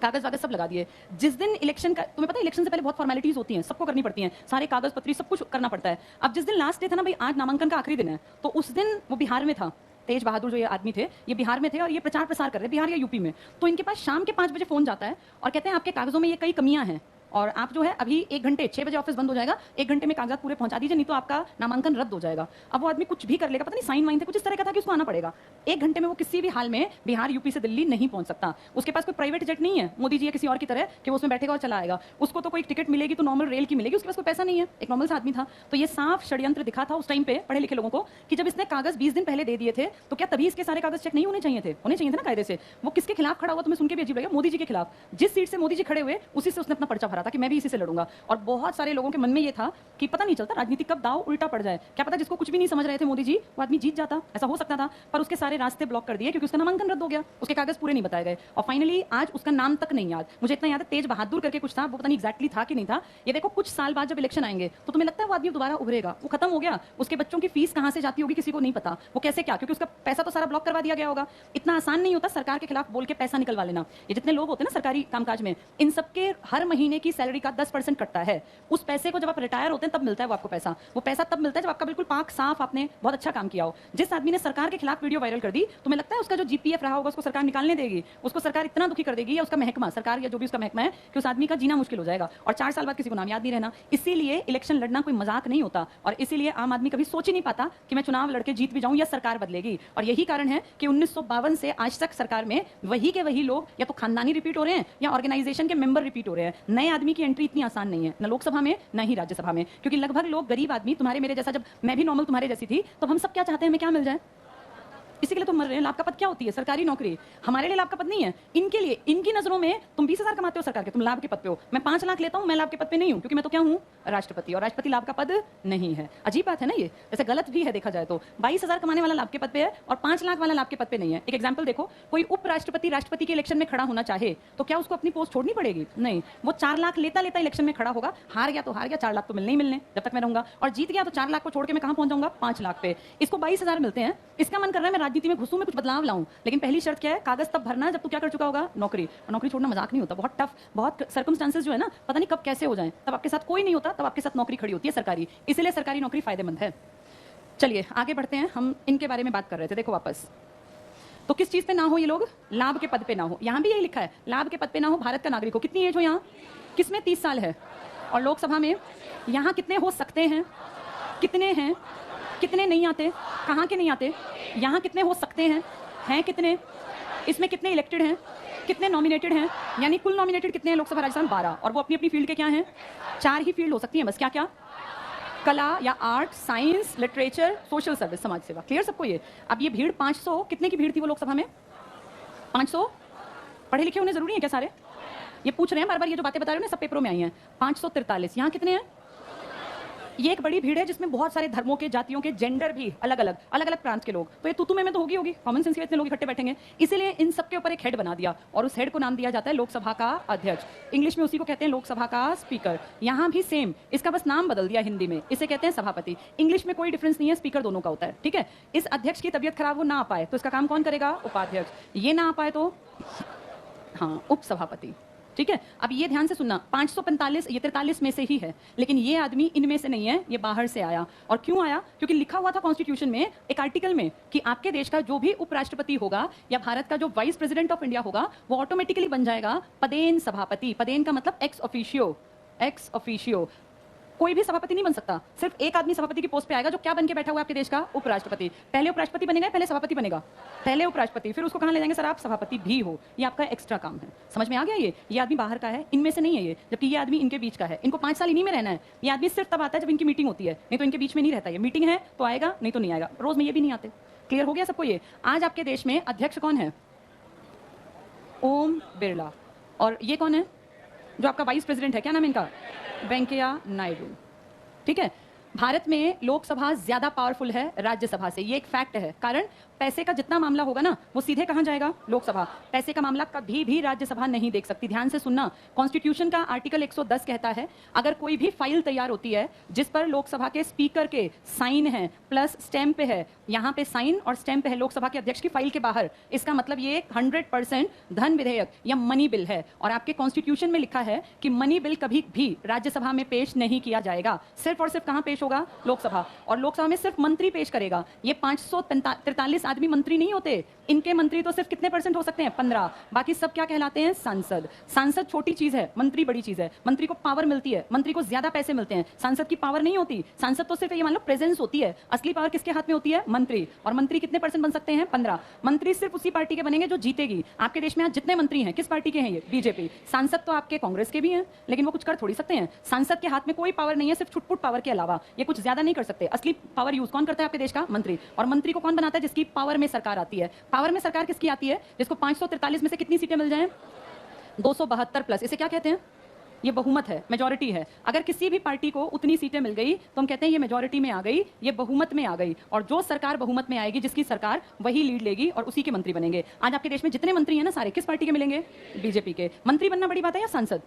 कागज वागज सब लगा दिए। जिस दिन इलेक्शन का, तुम्हें पता है इलेक्शन से पहले बहुत फॉर्मेलिटीज होती हैं, सबको करनी पड़ती हैं, सारे कागज पत्री सब कुछ करना पड़ता है। अब जिस दिन लास्ट डे था ना भाई, आज नामांकन का आखिरी दिन है, तो उस दिन वो बिहार में था। तेज बहादुर जो ये आदमी थे, ये बिहार में थे और ये प्रचार प्रसार कर रहे बिहार या यूपी में। तो इनके पास शाम के 5 बजे फोन जाता है और कहते हैं आपके कागजों में ये कई कमियां हैं, और आप जो है अभी 1 घंटे, 6 बजे ऑफिस बंद हो जाएगा, 1 घंटे में कागजात पूरे पहुंचा दीजिए, नहीं तो आपका नामांकन रद्द हो जाएगा। अब वो आदमी कुछ भी कर लेगा, पता नहीं साइन वाइन थे कुछ इस तरह का था कि उसको आना पड़ेगा। 1 घंटे में वो किसी भी हाल में बिहार यूपी से दिल्ली नहीं पहुंच सकता। उसके पास कोई प्राइवेट जेट नहीं है मोदी जी या किसी और की तरह कि वो उसमें बैठेगा और चला आएगा। उसको तो कोई टिकट मिलेगी तो नॉर्मल रेल की मिलेगी, उसके पास कोई पैसा नहीं है, एक नॉर्मल सा आदमी था। तो ये साफ षड्यंत्र दिखा था उस टाइम पे पढ़े लिखे लोगों को कि जब इसने कागज 20 दिन पहले दे दिए थे तो क्या तभी इसके सारे कागज चेक नहीं होने चाहिए थे? होने चाहिए थे ना कायदे से। वो किसके खिलाफ खड़ा हुआ तुम्हें सुन के भी अजीब लगेगा, मोदी जी के खिलाफ। जिस सीट से मोदी जी खड़े हुए उसी से उसने अपना पर्चा भरा रहा था कि मैं भी इसी से लड़ूंगा। और बहुत सारे लोगों के मन में ये था कि पता नहीं चलता राजनीति कब दाव उल्टा पड़ जाए, क्या पता जिसको कुछ भी नहीं समझ रहे थे मोदी जी वो आदमी जीत जाता, ऐसा हो सकता था। पर उसके सारे रास्ते ब्लॉक कर दिए क्योंकि उसका नामांकन रद्द हो गया, उसके कागज पूरे नहीं बताए गए और फाइनली आज उसका नाम तक नहीं याद। मुझे इतना याद है तेज बहादुर करके कुछ था, वो पता नहीं एग्जैक्टली था कि नहीं था। ये देखो कुछ साल बाद जब इलेक्शन आएंगे तो तुम्हें लगता है वो आदमी दोबारा उभरेगा? वो खत्म हो गया, उसके बच्चों की फीस कहां से जाती होगी किसी को नहीं पता, वो कैसे क्या, क्योंकि उसका पैसा तो सारा ब्लॉक करवा दिया गया होगा। इतना आसान नहीं होता सरकार के खिलाफ बोल के पैसा निकलवा लेना। ये जितने लोग होते हैं ना सरकारी कामकाज में, इन सबके हर महीने की सैलरी का 10% कटता है। उस पैसे को जब आप रिटायर होते हैं तब मिलता है वो आपको पैसा। वो पैसा तब मिलता है जब आपका बिल्कुल पाक साफ आपने बहुत अच्छा काम किया हो। जिस आदमी ने सरकार के खिलाफ वीडियो वायरल कर दी, तुम्हें लगता है उसका जो जीपीएफ रहा होगा उसको सरकार निकालने देगी? उसको सरकार इतना दुखी कर देगी या उसका महकमा सरकार या जो भी उसका महकमा है कि उस आदमी का जीना मुश्किल हो जाएगा और 4 साल बाद किसी को नाम याद नहीं रहना। इसीलिए इलेक्शन लड़ना कोई मजाक नहीं होता और इसीलिए आम आदमी कभी सोच ही नहीं पाता कि मैं चुनाव लड़के जीत भी जाऊं या सरकार बदलेगी। और यही कारण है कि 1952 से आज तक सरकार में वही के वही लोग या तो खानदानी रिपीट हो रहे हैं या ऑर्गेनाइजेशन के मेंबर रिपीट हो रहे हैं। नए आदमी की एंट्री इतनी आसान नहीं है, न लोकसभा में न ही राज्यसभा में, क्योंकि लगभग लोग गरीब आदमी तुम्हारे मेरे जैसा, जब मैं भी नॉर्मल तुम्हारे जैसी थी तो हम सब क्या चाहते हैं, हमें क्या मिल जाए, इसी के लिए तो मर रहे हैं। लाभ का पद क्या होती है? सरकारी नौकरी। हमारे लिए लाभ का पद नहीं है, इनके लिए। इनकी नजरों में तुम 20,000 कमाते हो सरकार के, तुम लाभ के पद पे हो। मैं 5 लाख लेता हूं, मैं लाभ के पद पे नहीं हूं, क्योंकि मैं तो क्या हूं, राष्ट्रपति, और राष्ट्रपति लाभ का पद नहीं है। अजीब बात है ना ये, वैसे गलत भी है देखा जाए तो। 22,000 कमाने वाला लाभ के पद पे है और 5 लाख वाला लाभ के पद पे नहीं है। एक एग्जाम्पल देखो, कोई उपराष्ट्रपति राष्ट्रपति के इलेक्शन में खड़ा होना चाहे तो क्या उसको अपनी पोस्ट छोड़नी पड़ेगी? नहीं, वो 4 लाख लेता लेता इलेक्शन में खड़ा होगा। हार गया तो हार गया, 4 लाख तो मिलने ही मिलने जब तक मैं रहूंगा, और जीत गया तो 4 लाख को छोड़ के मैं कहां पहुंच जाऊंगा, 5 लाख पे। इसको 22,000 मिलते हैं, इसका मन कर रहा है मैं राजनीति में घुसूं, मैं कुछ बदलाव लाऊं, लेकिन पहली शर्त क्या है, कागज तब भरना है जब तू क्या कर चुका होगा, नौकरी। और नौकरी छोड़ना मजाक नहीं होता, बहुत टफ, बहुत सर्कमस्टांसेस जो है ना, पता नहीं कब कैसे हो जाए, तब आपके साथ कोई नहीं होता, तब आपके साथ नौकरी खड़ी होती है सरकारी। इसलिए सरकारी नौकरी फायदेमंद है। चलिए आगे बढ़ते हैं, हम इनके बारे में बात कर रहे थे। देखो वापस, तो किस चीज पे ना हो ये लोग, लाभ के पद पे ना हो। यहां भी यही लिखा है, लाभ के पद पे ना हो, भारत का नागरिक हो। कितनी एज हो यहाँ, किसमें 30 साल है, और लोकसभा में यहाँ कितने हो सकते हैं, कितने हैं, कितने नहीं आते, कहाँ के नहीं आते, यहाँ कितने हो सकते हैं कितने, इसमें कितने इलेक्टेड हैं, कितने नॉमिनेटेड हैं, यानी कुल नॉमिनेटेड कितने हैं लोकसभा राज्यसभा, 12, और वो अपनी अपनी फील्ड के क्या हैं, 4 ही फील्ड हो सकती हैं बस। क्या क्या, कला या art, science, literature, social service, समाज सेवा। क्लियर सबको ये? अब ये भीड़ 500 कितने की भीड़ थी वो लोकसभा में, 500 पढ़े लिखे होने जरूरी है क्या सारे? ये पूछ रहे हैं बार बार, ये जो बातें बता रहे हो ना सब पेपरों में आई हैं। 543, यहाँ कितने हैं? ये एक बड़ी भीड़ है जिसमें बहुत सारे धर्मों के, जातियों के, जेंडर भी अलग अलग प्रांत के लोग, तो ये तू में तो होगी कॉमन सेंस के, इतने लोग इकट्ठे बैठेंगे। इसीलिए इन सबके ऊपर एक हेड बना दिया और उस हेड को नाम दिया जाता है लोकसभा का अध्यक्ष। इंग्लिश में उसी को कहते हैं लोकसभा का स्पीकर। यहाँ भी सेम, इसका बस नाम बदल दिया हिंदी में, इसे कहते हैं सभापति। इंग्लिश में कोई डिफरेंस नहीं है, स्पीकर दोनों का होता है, ठीक है। इस अध्यक्ष की तबियत खराब वो ना आ पाए तो इसका काम कौन करेगा, उपाध्यक्ष। ये ना आ पाए तो हाँ, उपसभापति, ठीक है। अब ये ध्यान से सुनना, 545 ये 43 में से ही है, लेकिन ये आदमी इनमें से नहीं है, ये बाहर से आया। और क्यों आया? क्योंकि लिखा हुआ था कॉन्स्टिट्यूशन में एक आर्टिकल में कि आपके देश का जो भी उपराष्ट्रपति होगा या भारत का जो वाइस प्रेसिडेंट ऑफ इंडिया होगा वो ऑटोमेटिकली बन जाएगा पदेन सभापति। पदेन का मतलब एक्स ऑफिशियो, एक्स ऑफिशियो। कोई भी सभापति नहीं बन सकता, सिर्फ एक आदमी सभापति की पोस्ट पे आएगा जो क्या बन के बैठा हुआ है आपके देश का, उपराष्ट्रपति। पहले उपराष्ट्रपति बनेगा, पहले सभापति बनेगा, पहले उपराष्ट्रपति, फिर उसको कहां ले जाएंगे, सर आप सभापति भी हो। ये आपका एक्स्ट्रा काम है, समझ में आ गया? ये आदमी बाहर का है, इनमें से नहीं है ये, जबकि ये आदमी इनके बीच का है। इनको 5 साल इन्हीं में रहना है। ये आदमी सिर्फ तब आता है जब इनकी मीटिंग होती है, नहीं तो इनके बीच में नहीं रहता। ये मीटिंग है तो आएगा, नहीं तो नहीं आएगा, रोज में ये भी नहीं आते। क्लियर हो गया सबको ये? आज आपके देश में अध्यक्ष कौन है, ओम बिरला। और ये कौन है जो आपका वाइस प्रेसिडेंट है, क्या नाम है इनका, वेंकैया नायडू, ठीक है। भारत में लोकसभा ज्यादा पावरफुल है राज्यसभा से, ये एक फैक्ट है। कारण पैसे का जितना मामला होगा ना वो सीधे कहां जाएगा, लोकसभा। पैसे का मामला कभी भी राज्यसभा नहीं देख सकती। ध्यान से सुनना, कॉन्स्टिट्यूशन का आर्टिकल 110 कहता है अगर कोई भी फाइल तैयार होती है जिस पर लोकसभा के स्पीकर के साइन है प्लस स्टैंप है, यहाँ पे साइन और स्टैंप है लोकसभा के अध्यक्ष की फाइल के बाहर, इसका मतलब ये 100% धन विधेयक या मनी बिल है। और आपके कॉन्स्टिट्यूशन में लिखा है कि मनी बिल कभी भी राज्यसभा में पेश नहीं किया जाएगा, सिर्फ और सिर्फ कहां पेश होगा, लोकसभा। और लोकसभा में सिर्फ मंत्री पेश करेगा। ये 543 आदमी मंत्री नहीं होते, इनके मंत्री तो सिर्फ कितने % हो सकते हैं, 15। बाकी सब क्या कहलाते हैं, सांसद। सांसद छोटी चीज है, मंत्री बड़ी चीज है। मंत्री को पावर मिलती है, मंत्री को ज्यादा पैसे मिलते हैं, सांसद की पावर नहीं होती। सांसद तो सिर्फ ये मान लो प्रेजेंस होती है, असली पावर किसके हाथ में होती है, मंत्री। और मंत्री कितने % बन सकते हैं, 15। मंत्री सिर्फ उसी पार्टी के बनेंगे जो जीतेगी। आपके देश में आज जितने मंत्री हैं किस पार्टी के हैं, ये बीजेपी। सांसद तो आपके कांग्रेस के भी हैं, लेकिन वो कुछ कर थोड़ी सकते हैं। सांसद के हाथ में कोई पावर नहीं है सिर्फ छुटपुट पावर के अलावा, ये कुछ ज्यादा नहीं कर सकते। असली पावर यूज कौन करता है आपके देश का, मंत्री। और मंत्री को कौन बनाता है, जिसकी पावर में सरकार आती है। पावर में सरकार किसकी आती है, जिसको 543 में से कितनी सीटें मिल जाएं, 272 प्लस। इसे क्या कहते हैं, ये बहुमत है, मेजॉरिटी है। अगर किसी भी पार्टी को उतनी सीटें मिल गई तो हम कहते हैं ये मेजॉरिटी में आ गई, ये बहुमत में आ गई, और जो सरकार बहुमत में आएगी, जिसकी सरकार, वही लीड लेगी और उसी के मंत्री बनेंगे। आज आपके देश में जितने मंत्री हैं ना, सारे किस पार्टी के मिलेंगे? बीजेपी के। मंत्री बनना बड़ी बात है या सांसद?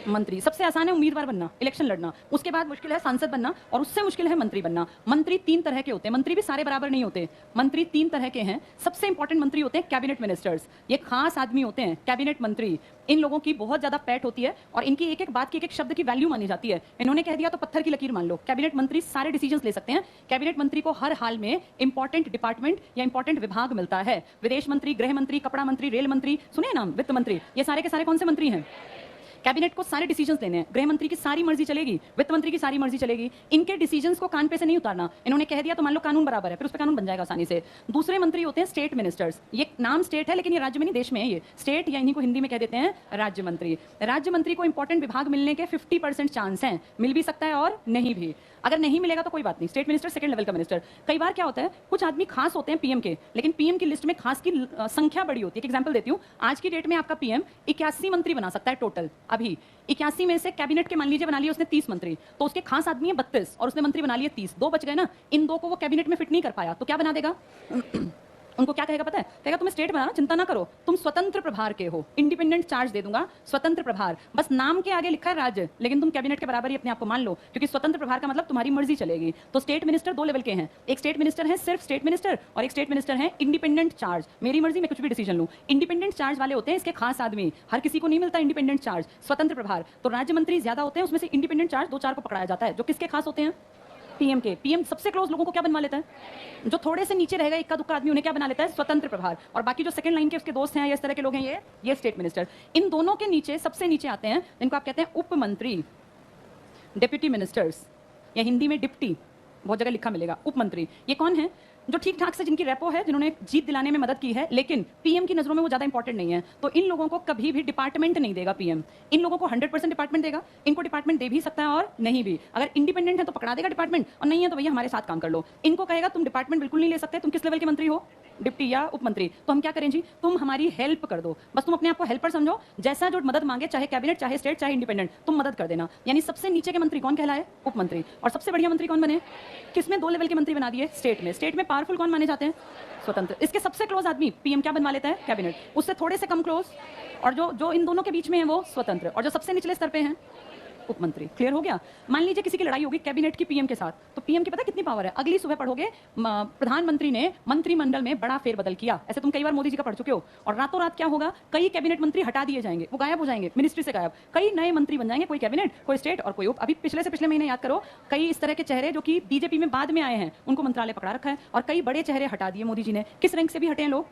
मंत्री। सबसे आसान है उम्मीदवार बनना, इलेक्शन लड़ना, उसके बाद मुश्किल है सांसद बनना, और उससे मुश्किल है मंत्री बनना। मंत्री 3 तरह के होते हैं, मंत्री भी सारे बराबर नहीं होते। मंत्री 3 तरह के हैं। सबसे इंपॉर्टेंट मंत्री होते हैं कैबिनेट मिनिस्टर्स। ये खास आदमी होते हैं कैबिनेट मंत्री। इन लोगों की बहुत ज्यादा पैठ होती है और इनकी एक एक बात की, एक एक शब्द की वैल्यू मानी जाती है। इन्होंने कह दिया तो पत्थर की लकीर मान लो। कैबिनेट मंत्री सारे डिसीजंस ले सकते हैं। कैबिनेट मंत्री को हर हाल में इंपॉर्टेंट डिपार्टमेंट या इंपॉर्टेंट विभाग मिलता है। विदेश मंत्री, गृह मंत्री, कपड़ा मंत्री, रेल मंत्री, सुनिए नाम, वित्त मंत्री, ये सारे के सारे कौन से मंत्री हैं? कैबिनेट को सारे डिसीजंस लेने हैं। गृह मंत्री की सारी मर्जी चलेगी, वित्त मंत्री की सारी मर्जी चलेगी। इनके डिसीजंस को कान पे से नहीं उतारना। इन्होंने कह दिया तो मान लो कानून बराबर है, फिर उस पर कानून बन जाएगा आसानी से। दूसरे मंत्री होते हैं स्टेट मिनिस्टर्स। ये नाम स्टेट है लेकिन ये राज्य में नहीं, देश में है। ये स्टेट या इन्हीं को हिंदी में कह देते हैं राज्य मंत्री। राज्य मंत्री को इंपॉर्टेंट विभाग मिलने के 50% चांस हैं। मिल भी सकता है और नहीं भी। अगर नहीं मिलेगा तो कोई बात नहीं, स्टेट मिनिस्टर सेकंड लेवल का मिनिस्टर। कई बार क्या होता है, कुछ आदमी खास होते हैं पीएम के, लेकिन पीएम की लिस्ट में खास की संख्या बड़ी होती है। एक एग्जांपल देती हूं, आज की डेट में आपका पीएम 81 मंत्री बना सकता है टोटल। अभी 81 में से कैबिनेट के मान लीजिए बना लिए उसने 30 मंत्री, तो उसके खास आदमी है 32 और उसने मंत्री बना लिए 30। 2 बच गए ना। इन 2 को वो कैबिनेट में फिट नहीं कर पाया तो क्या बना देगा? उनको क्या कहेगा पता है? कहेगा तुम्हें स्टेट बनाना, चिंता ना करो, तुम स्वतंत्र प्रभार के हो, इंडिपेंडेंट चार्ज दे दूंगा, स्वतंत्र प्रभार। बस नाम के आगे लिखा है राज्य, लेकिन तुम कैबिनेट के बराबर ही अपने आप को मान लो, क्योंकि स्वतंत्र प्रभार का मतलब तुम्हारी मर्जी चलेगी। तो स्टेट मिनिस्टर 2 लेवल के हैं। एक स्टेट मिनिस्टर है सिर्फ स्टेट मिनिस्टर, और एक स्टेट मिनिस्टर है इंडिपेंडेंट चार्ज। मेरी मर्जी, मैं कुछ भी डिसीजन लूं। इंडिपेंडेंट चार्ज वाले होते हैं इसके खास आदमी। हर किसी को नहीं मिलता इंडिपेंडेंट चार्ज, स्वतंत्र प्रभार। तो राज्य मंत्री ज्यादा होते हैं, उसमें से इंडिपेंडेंट चार्ज 2-4 को पकड़ाया जाता है, जो किसके खास होते हैं? पीएम के। पीएम सबसे क्लोज लोगों को क्या बनवा लेता है? जो थोड़े से नीचे रहेगा, इक्का दुक्का आदमी, उन्हें क्या बना लेता है? स्वतंत्र प्रभार। और बाकी जो सेकंड लाइन के उसके दोस्त हैं या इस तरह के लोग हैं, ये स्टेट मिनिस्टर। इन दोनों के नीचे सबसे नीचे आते हैं जिनको आप कहते हैं उप मंत्री, डिप्टी मिनिस्टर्स, या हिंदी में डिप्टी, बहुत जगह लिखा मिलेगा। उप मंत्री ये कौन है? जो ठीक ठाक से जिनकी रेपो है, जिन्होंने जीत दिलाने में मदद की है, लेकिन पीएम की नजरों में वो ज्यादा इंपॉर्टेंट नहीं है। तो इन लोगों को कभी भी डिपार्टमेंट नहीं देगा पीएम। इन लोगों को 100% डिपार्टमेंट देगा। इनको डिपार्टमेंट दे भी सकता है और नहीं भी। अगर इंडिपेंडेंट है तो पकड़ा देगा डिपार्टमेंट, और नहीं है तो भैया हमारे साथ काम कर लो। इनको कहेगा तुम डिपार्टमेंट बिल्कुल नहीं ले सकते, तुम किस लेवल के मंत्री हो? डिप्टी या उप मंत्री। तो हम क्या करें जी? तुम हमारी हेल्प कर दो, बस तुम अपने आप को हेल्पर समझो। जैसा जो मदद मांगे, चाहे कैबिनेट, चाहे स्टेट, चाहे इंडिपेंडेंट, तुम मदद कर देना। यानी सबसे नीचे के मंत्री कौन कहलाए? उप मंत्री। और सबसे बढ़िया मंत्री कौन बने? किसमें 2 लेवल के मंत्री बना दिए? स्टेट में। स्टेट में पावरफुल कौन माने जाते हैं? स्वतंत्र। इसके सबसे क्लोज आदमी पीएम क्या बनवा लेता है? कैबिनेट। उससे थोड़े से कम क्लोज, और जो इन दोनों के बीच में है वो स्वतंत्र, और जो सबसे निचले स्तर पे हैं उप मंत्री। क्लियर हो गया? मान लीजिए किसी की लड़ाई होगी कैबिनेट की पीएम के साथ, तो पीएम की पता कितनी पावर है? अगली सुबह पढ़ोगे प्रधानमंत्री ने मंत्रिमंडल में बड़ा फेरबदल किया। ऐसे तुम कई बार मोदी जी का पढ़ चुके हो। और रातों रात क्या होगा? कई कैबिनेट मंत्री हटा दिए जाएंगे, वो गायब हो जाएंगे, मिनिस्ट्री से गायब। कई नए मंत्री बन जाएंगे, कोई कैबिनेट, कोई स्टेट और कोई उप। अभी पिछले से पिछले महीने याद करो, कई इस तरह के चेहरे जो कि बीजेपी में बाद में आए हैं, उनको मंत्रालय पकड़ा रखा है, और कई बड़े चेहरे हटा दिए मोदी जी ने। किस रैंक से भी हटे हैं लोग?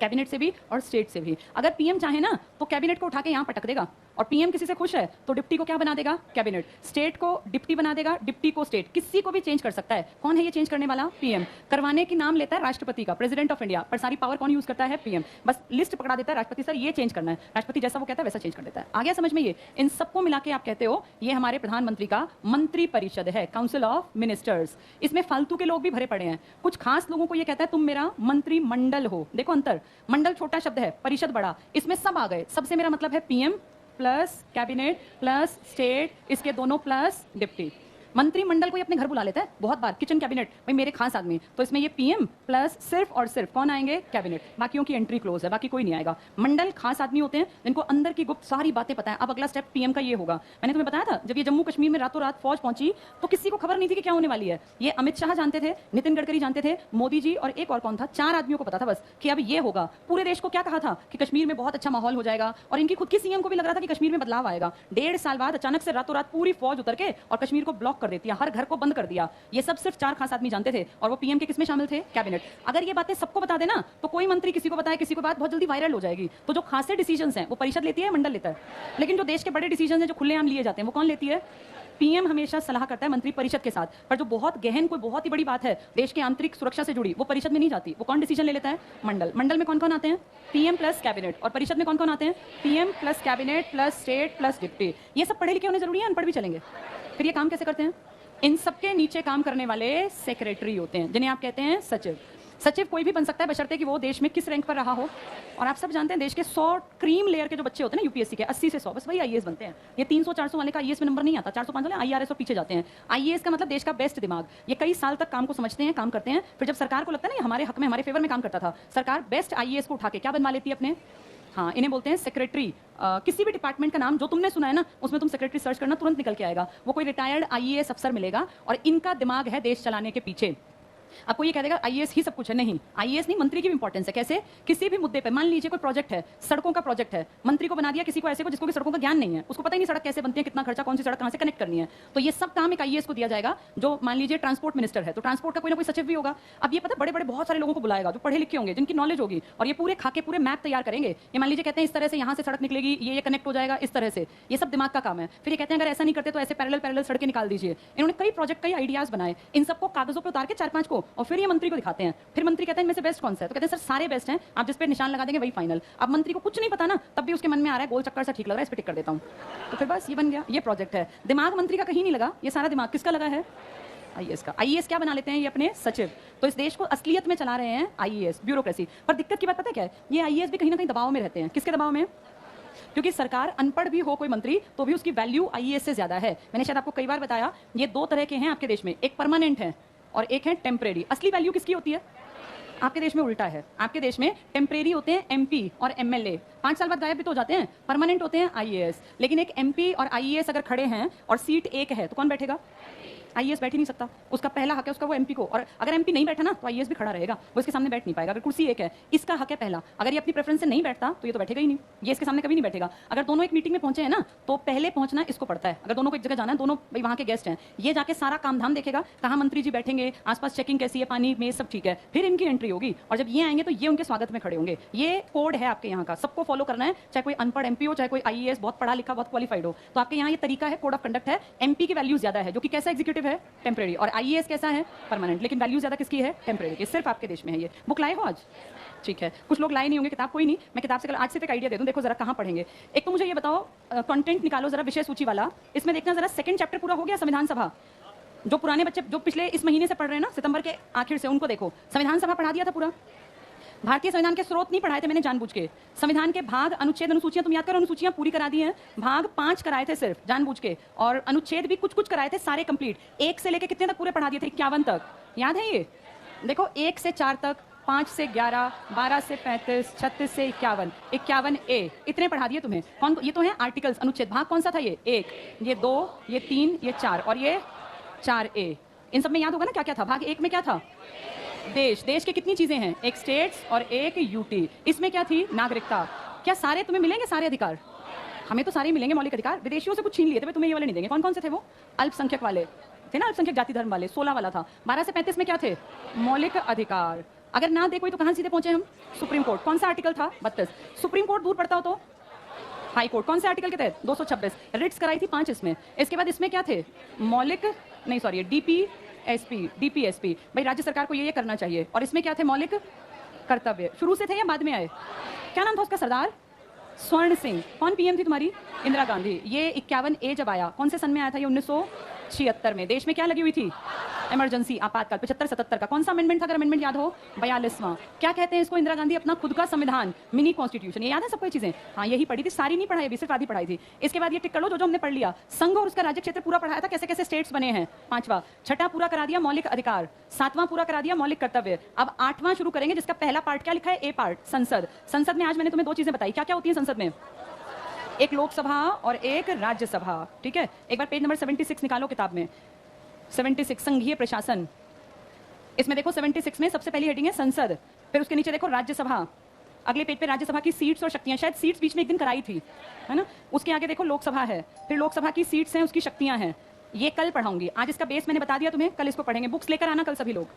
कैबिनेट से भी और स्टेट से भी। अगर पीएम चाहे ना तो कैबिनेट को उठा के यहां पटक देगा, और पीएम किसी से खुश है तो डिप्टी को क्या बना देगा? कैबिनेट। स्टेट को डिप्टी बना देगा, डिप्टी को स्टेट। किसी को भी चेंज कर सकता है। कौन है ये चेंज करने वाला? पीएम। करवाने की नाम लेता है राष्ट्रपति का, प्रेसिडेंट ऑफ इंडिया, पर सारी पावर कौन यूज करता है? पीएम। बस लिस्ट पकड़ा देता है राष्ट्रपति, सर ये चेंज करना है, राष्ट्रपति जैसा वो कहता है वैसा चेंज कर देता है। आ गया समझ में? ये इन सबको मिला के आप कहते हो ये हमारे प्रधानमंत्री का मंत्री परिषद है, काउंसिल ऑफ मिनिस्टर्स। इसमें फालतू के लोग भी भरे पड़े हैं। कुछ खास लोगों को ये कहता है तुम मेरा मंत्रिमंडल हो। देखो अंतर, मंडल छोटा शब्द है, परिषद बड़ा। इसमें सब आ गए। सबसे मेरा मतलब है PM plus cabinet plus state, इसके दोनों प्लस डिप्टी। मंत्रिमंडल को ही अपने घर बुला लेता है बहुत बार, किचन कैबिनेट, भाई मेरे खास आदमी। तो इसमें ये पीएम प्लस सिर्फ और सिर्फ कौन आएंगे? कैबिनेट। बाकियों की एंट्री क्लोज है, बाकी कोई नहीं आएगा। मंडल खास आदमी होते हैं जिनको अंदर की गुप्त सारी बातें पता है। अब अगला स्टेप पीएम का ये होगा। मैंने तुम्हें बताया था जब ये जम्मू कश्मीर में रातों रात फौज पहुंची तो किसी को खबर नहीं थी कि क्या होने वाली है। ये अमित शाह जानते थे, नितिन गडकरी जानते थे, मोदी जी और एक और कौन था, 4 आदमियों को पता था बस कि अब ये होगा। पूरे देश को क्या कहा था कि कश्मीर में बहुत अच्छा माहौल हो जाएगा, और इनकी खुद की सीएम को भी लग रहा था कि कश्मीर में बदलाव आएगा। 1.5 साल बाद अचानक से रातों रात पूरी फौज उतर के और कश्मीर को ब्लॉक कर देती है, हर घर को बंद कर दिया। ये सब सिर्फ 4 खास आदमी जानते थे, और वो पीएम के किसमें शामिल थे? कैबिनेट। अगर ये बातें सबको बता देना तो कोई मंत्री किसी को बताए, किसी को बात बहुत जल्दी वायरल हो जाएगी। तो जो खासे डिसीजंस हैं वो परिषद लेती है, मंडल लेता है। लेकिन जो देश के बड़े डिसीजंस हैं जो खुलेआम लिए जाते हैं वो कौन लेती है? पीएम हमेशा सलाह करता है मंत्री परिषद के साथ। पर जो बहुत गहन, कोई बहुत ही बड़ी बात है देश की आंतरिक सुरक्षा से जुड़ी, वो परिषद में नहीं जाती। वो कौन डिसीजन ले लेता है? मंडल। मंडल में कौन कौन आते हैं? PM plus cabinet. और परिषद में कौन कौन आते हैं? PM plus cabinet plus state plus deputy. ये सब पढ़े लिखे होने जरूरी है, अनपढ़ भी चलेंगे? फिर ये काम कैसे करते हैं? इन सबके नीचे काम करने वाले सेक्रेटरी होते हैं, जिन्हें आप कहते हैं सचिव। सचिव कोई भी बन सकता है बशर्ते कि वो देश में किस रैंक पर रहा हो। और आप सब जानते हैं देश के 100 क्रीम लेयर के जो बच्चे होते हैं ना यूपीएससी के 80 से 100 बस वही आईएएस बनते हैं। ये 300-400 वाले का आईएएस में नंबर नहीं आता, 400-500 वाले आईआरएस और पीछे जाते हैं। आईएएस का मतलब देश का बेस्ट दिमाग। ये कई साल तक काम को समझते हैं, काम करते हैं, फिर जब सरकार को लगता है ना हमारे हक में, हमारे फेवर में काम करता था, सरकार बेस्ट आईएएस को उठा के क्या बनवा लेती है अपने, हाँ इन्हें बोलते हैं सेक्रेटरी। किसी भी डिपार्टमेंट का नाम जो तुमने सुना है ना उसमें तुम सेक्रेटरी सर्च करना, तुरंत निकल के आएगा। वो कोई रिटायर्ड आईएएस अफसर मिलेगा और इनका दिमाग है देश चलाने के पीछे। आपको ये कह देगा आईएएस ही सब कुछ है, नहीं आईएएस नहीं, मंत्री की भी इंपॉर्टेंस है। कैसे? किसी भी मुद्दे पे मान लीजिए कोई प्रोजेक्ट है, सड़कों का प्रोजेक्ट है, मंत्री को बना दिया किसी को ऐसे को जिसको कि सड़कों का ज्ञान नहीं है, उसको पता ही नहीं सड़क कैसे बनती है, कितना खर्चा, कौन सी सड़क कहां से कनेक्ट करनी है, तो ये सब काम एक आईएएस को दिया जाएगा। जो मान लीजिए ट्रांसपोर्ट मिनिस्टर है तो ट्रांसपोर्ट का कोई ना कोई सचिव भी होगा। अब ये पता बड़े बड़े बहुत सारे लोगों को बुलाएगा जो पढ़े लिखे होंगे, जिनकी नॉलेज होगी, और ये पूरे खाके पूरे मैप तैयार करेंगे। ये मान लीजिए कहते हैं इस तरह से यहाँ से सड़क निकलेगी, ये कनेक्ट हो जाएगा इस तरह से, ये सब दिमाग का काम है। फिर ये कहते हैं अगर ऐसा नहीं करते तो ऐसे पैरेलल सड़कें निकाल दीजिए। इन्होंने कई प्रोजेक्ट, कई आइडियाज बनाए, इन सबको कागजों पर उतार के 4-5 को, और फिर ये मंत्री को दिखाते हैं। फिर मंत्री कहते हैं इनमें से बेस्ट कौन सा है, तो कहते हैं सर सारे बेस्ट हैं, आप जिस पे निशान लगा देंगे वही फाइनल। अब मंत्री को कुछ नहीं पता ना, तब भी उसके मन में आ रहा है गोल चक्कर सा ठीक लग रहा है, इस पे टिक कर देता हूं, तो फिर बस ये बन गया, ये प्रोजेक्ट है। दिमाग मंत्री का कहीं नहीं लगा, ये सारा दिमाग किसका लगा है? आईएएस का। आईएएस क्या बना लेते हैं ये अपने सचिव। तो इस देश को असलियत में चला रहे हैं आईएएस, ब्यूरोक्रेसी। पर दिक्कत की बात पता है क्या है? ये आईएएस भी कहीं ना कहीं दबाव में रहते हैं। किसके दबाव में? क्योंकि सरकार अनपढ़ भी हो कोई मंत्री तो भी उसकी वैल्यू आईएएस से ज्यादा है। मैंने शायद आपको कई बार बताया, ये 2 तरह के हैं आपके देश में, एक परमानेंट है और एक है टेम्परेरी। असली वैल्यू किसकी होती है? आपके देश में उल्टा है। आपके देश में टेम्परेरी होते हैं एमपी और एमएलए, 5 साल बाद गायब भी तो हो जाते हैं। परमानेंट होते हैं आईएएस। लेकिन एक एमपी और आईएएस अगर खड़े हैं और सीट एक है तो कौन बैठेगा? आईएएस बैठ ही नहीं सकता, उसका पहला हक है उसका वो एमपी को। और अगर एमपी नहीं बैठा ना तो आईएएस भी खड़ा रहेगा, वो इसके सामने बैठ नहीं पाएगा। अगर कुर्सी एक है, इसका हक है पहला, अगर ये अपनी प्रेफरेंस से नहीं बैठता तो ये तो बैठेगा ही नहीं, ये इसके सामने कभी नहीं बैठेगा। अगर दोनों एक मीटिंग में पहुंचे हैं ना तो पहले पहुंचना इसको पड़ता है। अगर दोनों को एक जगह जाना है, दोनों भाई वहां के गेस्ट हैं, ये जाके सारा काम धाम देखेगा, कहाँ मंत्री जी बैठेंगे, आसपास चेकिंग कैसी है, पानी में सब ठीक है, फिर इनकी एंट्री होगी। और जब ये आएंगे तो ये उनके स्वागत में खड़े होंगे। ये कोड है आपके यहाँ का, सबको फॉलो करना है, चाहे कोई अनपढ़ एमपी हो, चाहे कोई आईएएस बहुत पढ़ा लिखा बहुत क्वालिफाइड हो। तो आपके यहाँ ये तरीका है, कोड ऑफ कंडक्ट है। एमपी की वैल्यू ज्यादा है, जो कि कैसा एग्जीक्यूटिव है? टेम्परेरी। और आईएएस कैसा है? परमानेंट। लेकिन वैल्यू ज्यादा किसकी है? टेम्परेरी की। सिर्फ आपके देश में है ये। बुक लाए हो आज? ठीक है, कुछ लोग लाए नहीं होंगे किताब, कोई नहीं, मैं किताब से आज सिर्फ एक आइडिया दे दूं। देखो जरा कहां पढ़ेंगे। एक तो मुझे ये बताओ, कंटेंट निकालो जरा विषय सूची वाला, इसमें देखना जरा सेकंड चैप्टर पूरा हो गया संविधान सभा। जो पुराने बच्चे जो पिछले इस महीने से पढ़ रहे हैं ना, सितंबर के आखिर से, उनको देखो संविधान सभा पढ़ा दिया था पूरा। भारतीय संविधान के स्रोत नहीं पढ़ाए थे मैंने जानबूझ के। संविधान के भाग, अनुच्छेद, अनुसूचियां तुम याद करो, अनुसूचियां पूरी करा दी हैं। भाग 5 कराए थे सिर्फ जानबूझ के, और अनुच्छेद भी कुछ कुछ कराए थे, सारे कंप्लीट। 1 से लेके कितने तक पूरे पढ़ा दिए थे? 51 तक। याद है ये? देखो 1 से 4 तक, 5 से 11, 12 से 35, 36 से 51, 51A, इतने पढ़ा दिए तुम्हें। कौन? ये तो है आर्टिकल्स, अनुच्छेद। भाग कौन सा था? ये 1, ये 2, ये 3, ये 4 और ये 4A। इन सब में याद होगा ना क्या क्या था? भाग 1 में क्या था? देश। देश के कितनी चीजें हैं? एक स्टेट्स और एक यूटी। इसमें क्या थी? नागरिकता। क्या सारे तुम्हें मिलेंगे सारे अधिकार? हमें तो सारे मिलेंगे मौलिक अधिकार। विदेशियों से कुछ छीन लिए थे, तुम्हें ये वाले नहीं देंगे। कौन कौन से थे वो? अल्पसंख्यक वाले थे ना, अल्पसंख्यक जाति धर्म वाले, 16 वाला था। 12 से 35 में क्या थे? मौलिक अधिकार। अगर ना दे कोई तो कहां सीधे पहुंचे हम? Supreme court. कौन सा आर्टिकल था? 32। सुप्रीम कोर्ट दूर पड़ता हो तो हाई कोर्ट। कौन से आर्टिकल के तहत? 226। रिट्स कराई थी 5 इसमें। इसके बाद इसमें क्या थे? मौलिक नहीं, सॉरी, डीपीएसपी। भाई राज्य सरकार को ये करना चाहिए। और इसमें क्या थे? मौलिक कर्तव्य। शुरू से थे या बाद में आए? क्या नाम था उसका? सरदार स्वर्ण सिंह। कौन पीएम थी तुम्हारी? इंदिरा गांधी। ये 51A जब आया, कौन से सन में आया था? ये 1976 में। देश में क्या लगी हुई थी? इमरजेंसी, आपातकाल। 75-77 का कौन सा अमेंडमेंट था? अगर अमेंडमेंट याद हो, 42वां। क्या कहते हैं इसको? इंदिरा गांधी अपना खुद का संविधान, मिनी कॉन्स्टिट्यूशन। ये याद है सबको ये चीजें? हाँ, यही पढ़ी थी, सारी नहीं पढ़ाई अभी, सिर्फ आधी पढ़ाई थी। इसके बाद ये टिक कर लो जो हमने पढ़ लिया। संघ और उसका राज्य क्षेत्र पूरा पढ़ाया था, कैसे कैसे स्टेट्स बने हैं, 5वां। 6ठा पूरा करा दिया, मौलिक अधिकार। 7वां पूरा करा दिया, मौलिक कर्तव्य। अब 8वां शुरू करेंगे, जिसका पहला पार्ट क्या लिखा है? ए पार्ट, संसद। संसद में आज मैंने तुम्हें 2 चीजें बताई। क्या क्या होती है संसद में? एक लोकसभा और एक राज्यसभा। ठीक है, एक बार पेज नंबर 76 निकालो किताब में। 76 संघीय प्रशासन। इसमें देखो 76 में सबसे पहली हेडिंग है संसद, फिर उसके नीचे देखो राज्यसभा, अगले पेज पे राज्यसभा की सीट्स और शक्तियां। शायद सीट्स बीच में एक दिन कराई थी, है ना। उसके आगे देखो लोकसभा है, फिर लोकसभा की सीट्स हैं, उसकी शक्तियां हैं। ये कल पढ़ाऊंगी, आज इसका बेस मैंने बता दिया तुम्हें, कल इसको पढ़ेंगे। बुक्स लेकर आना कल सभी लोग।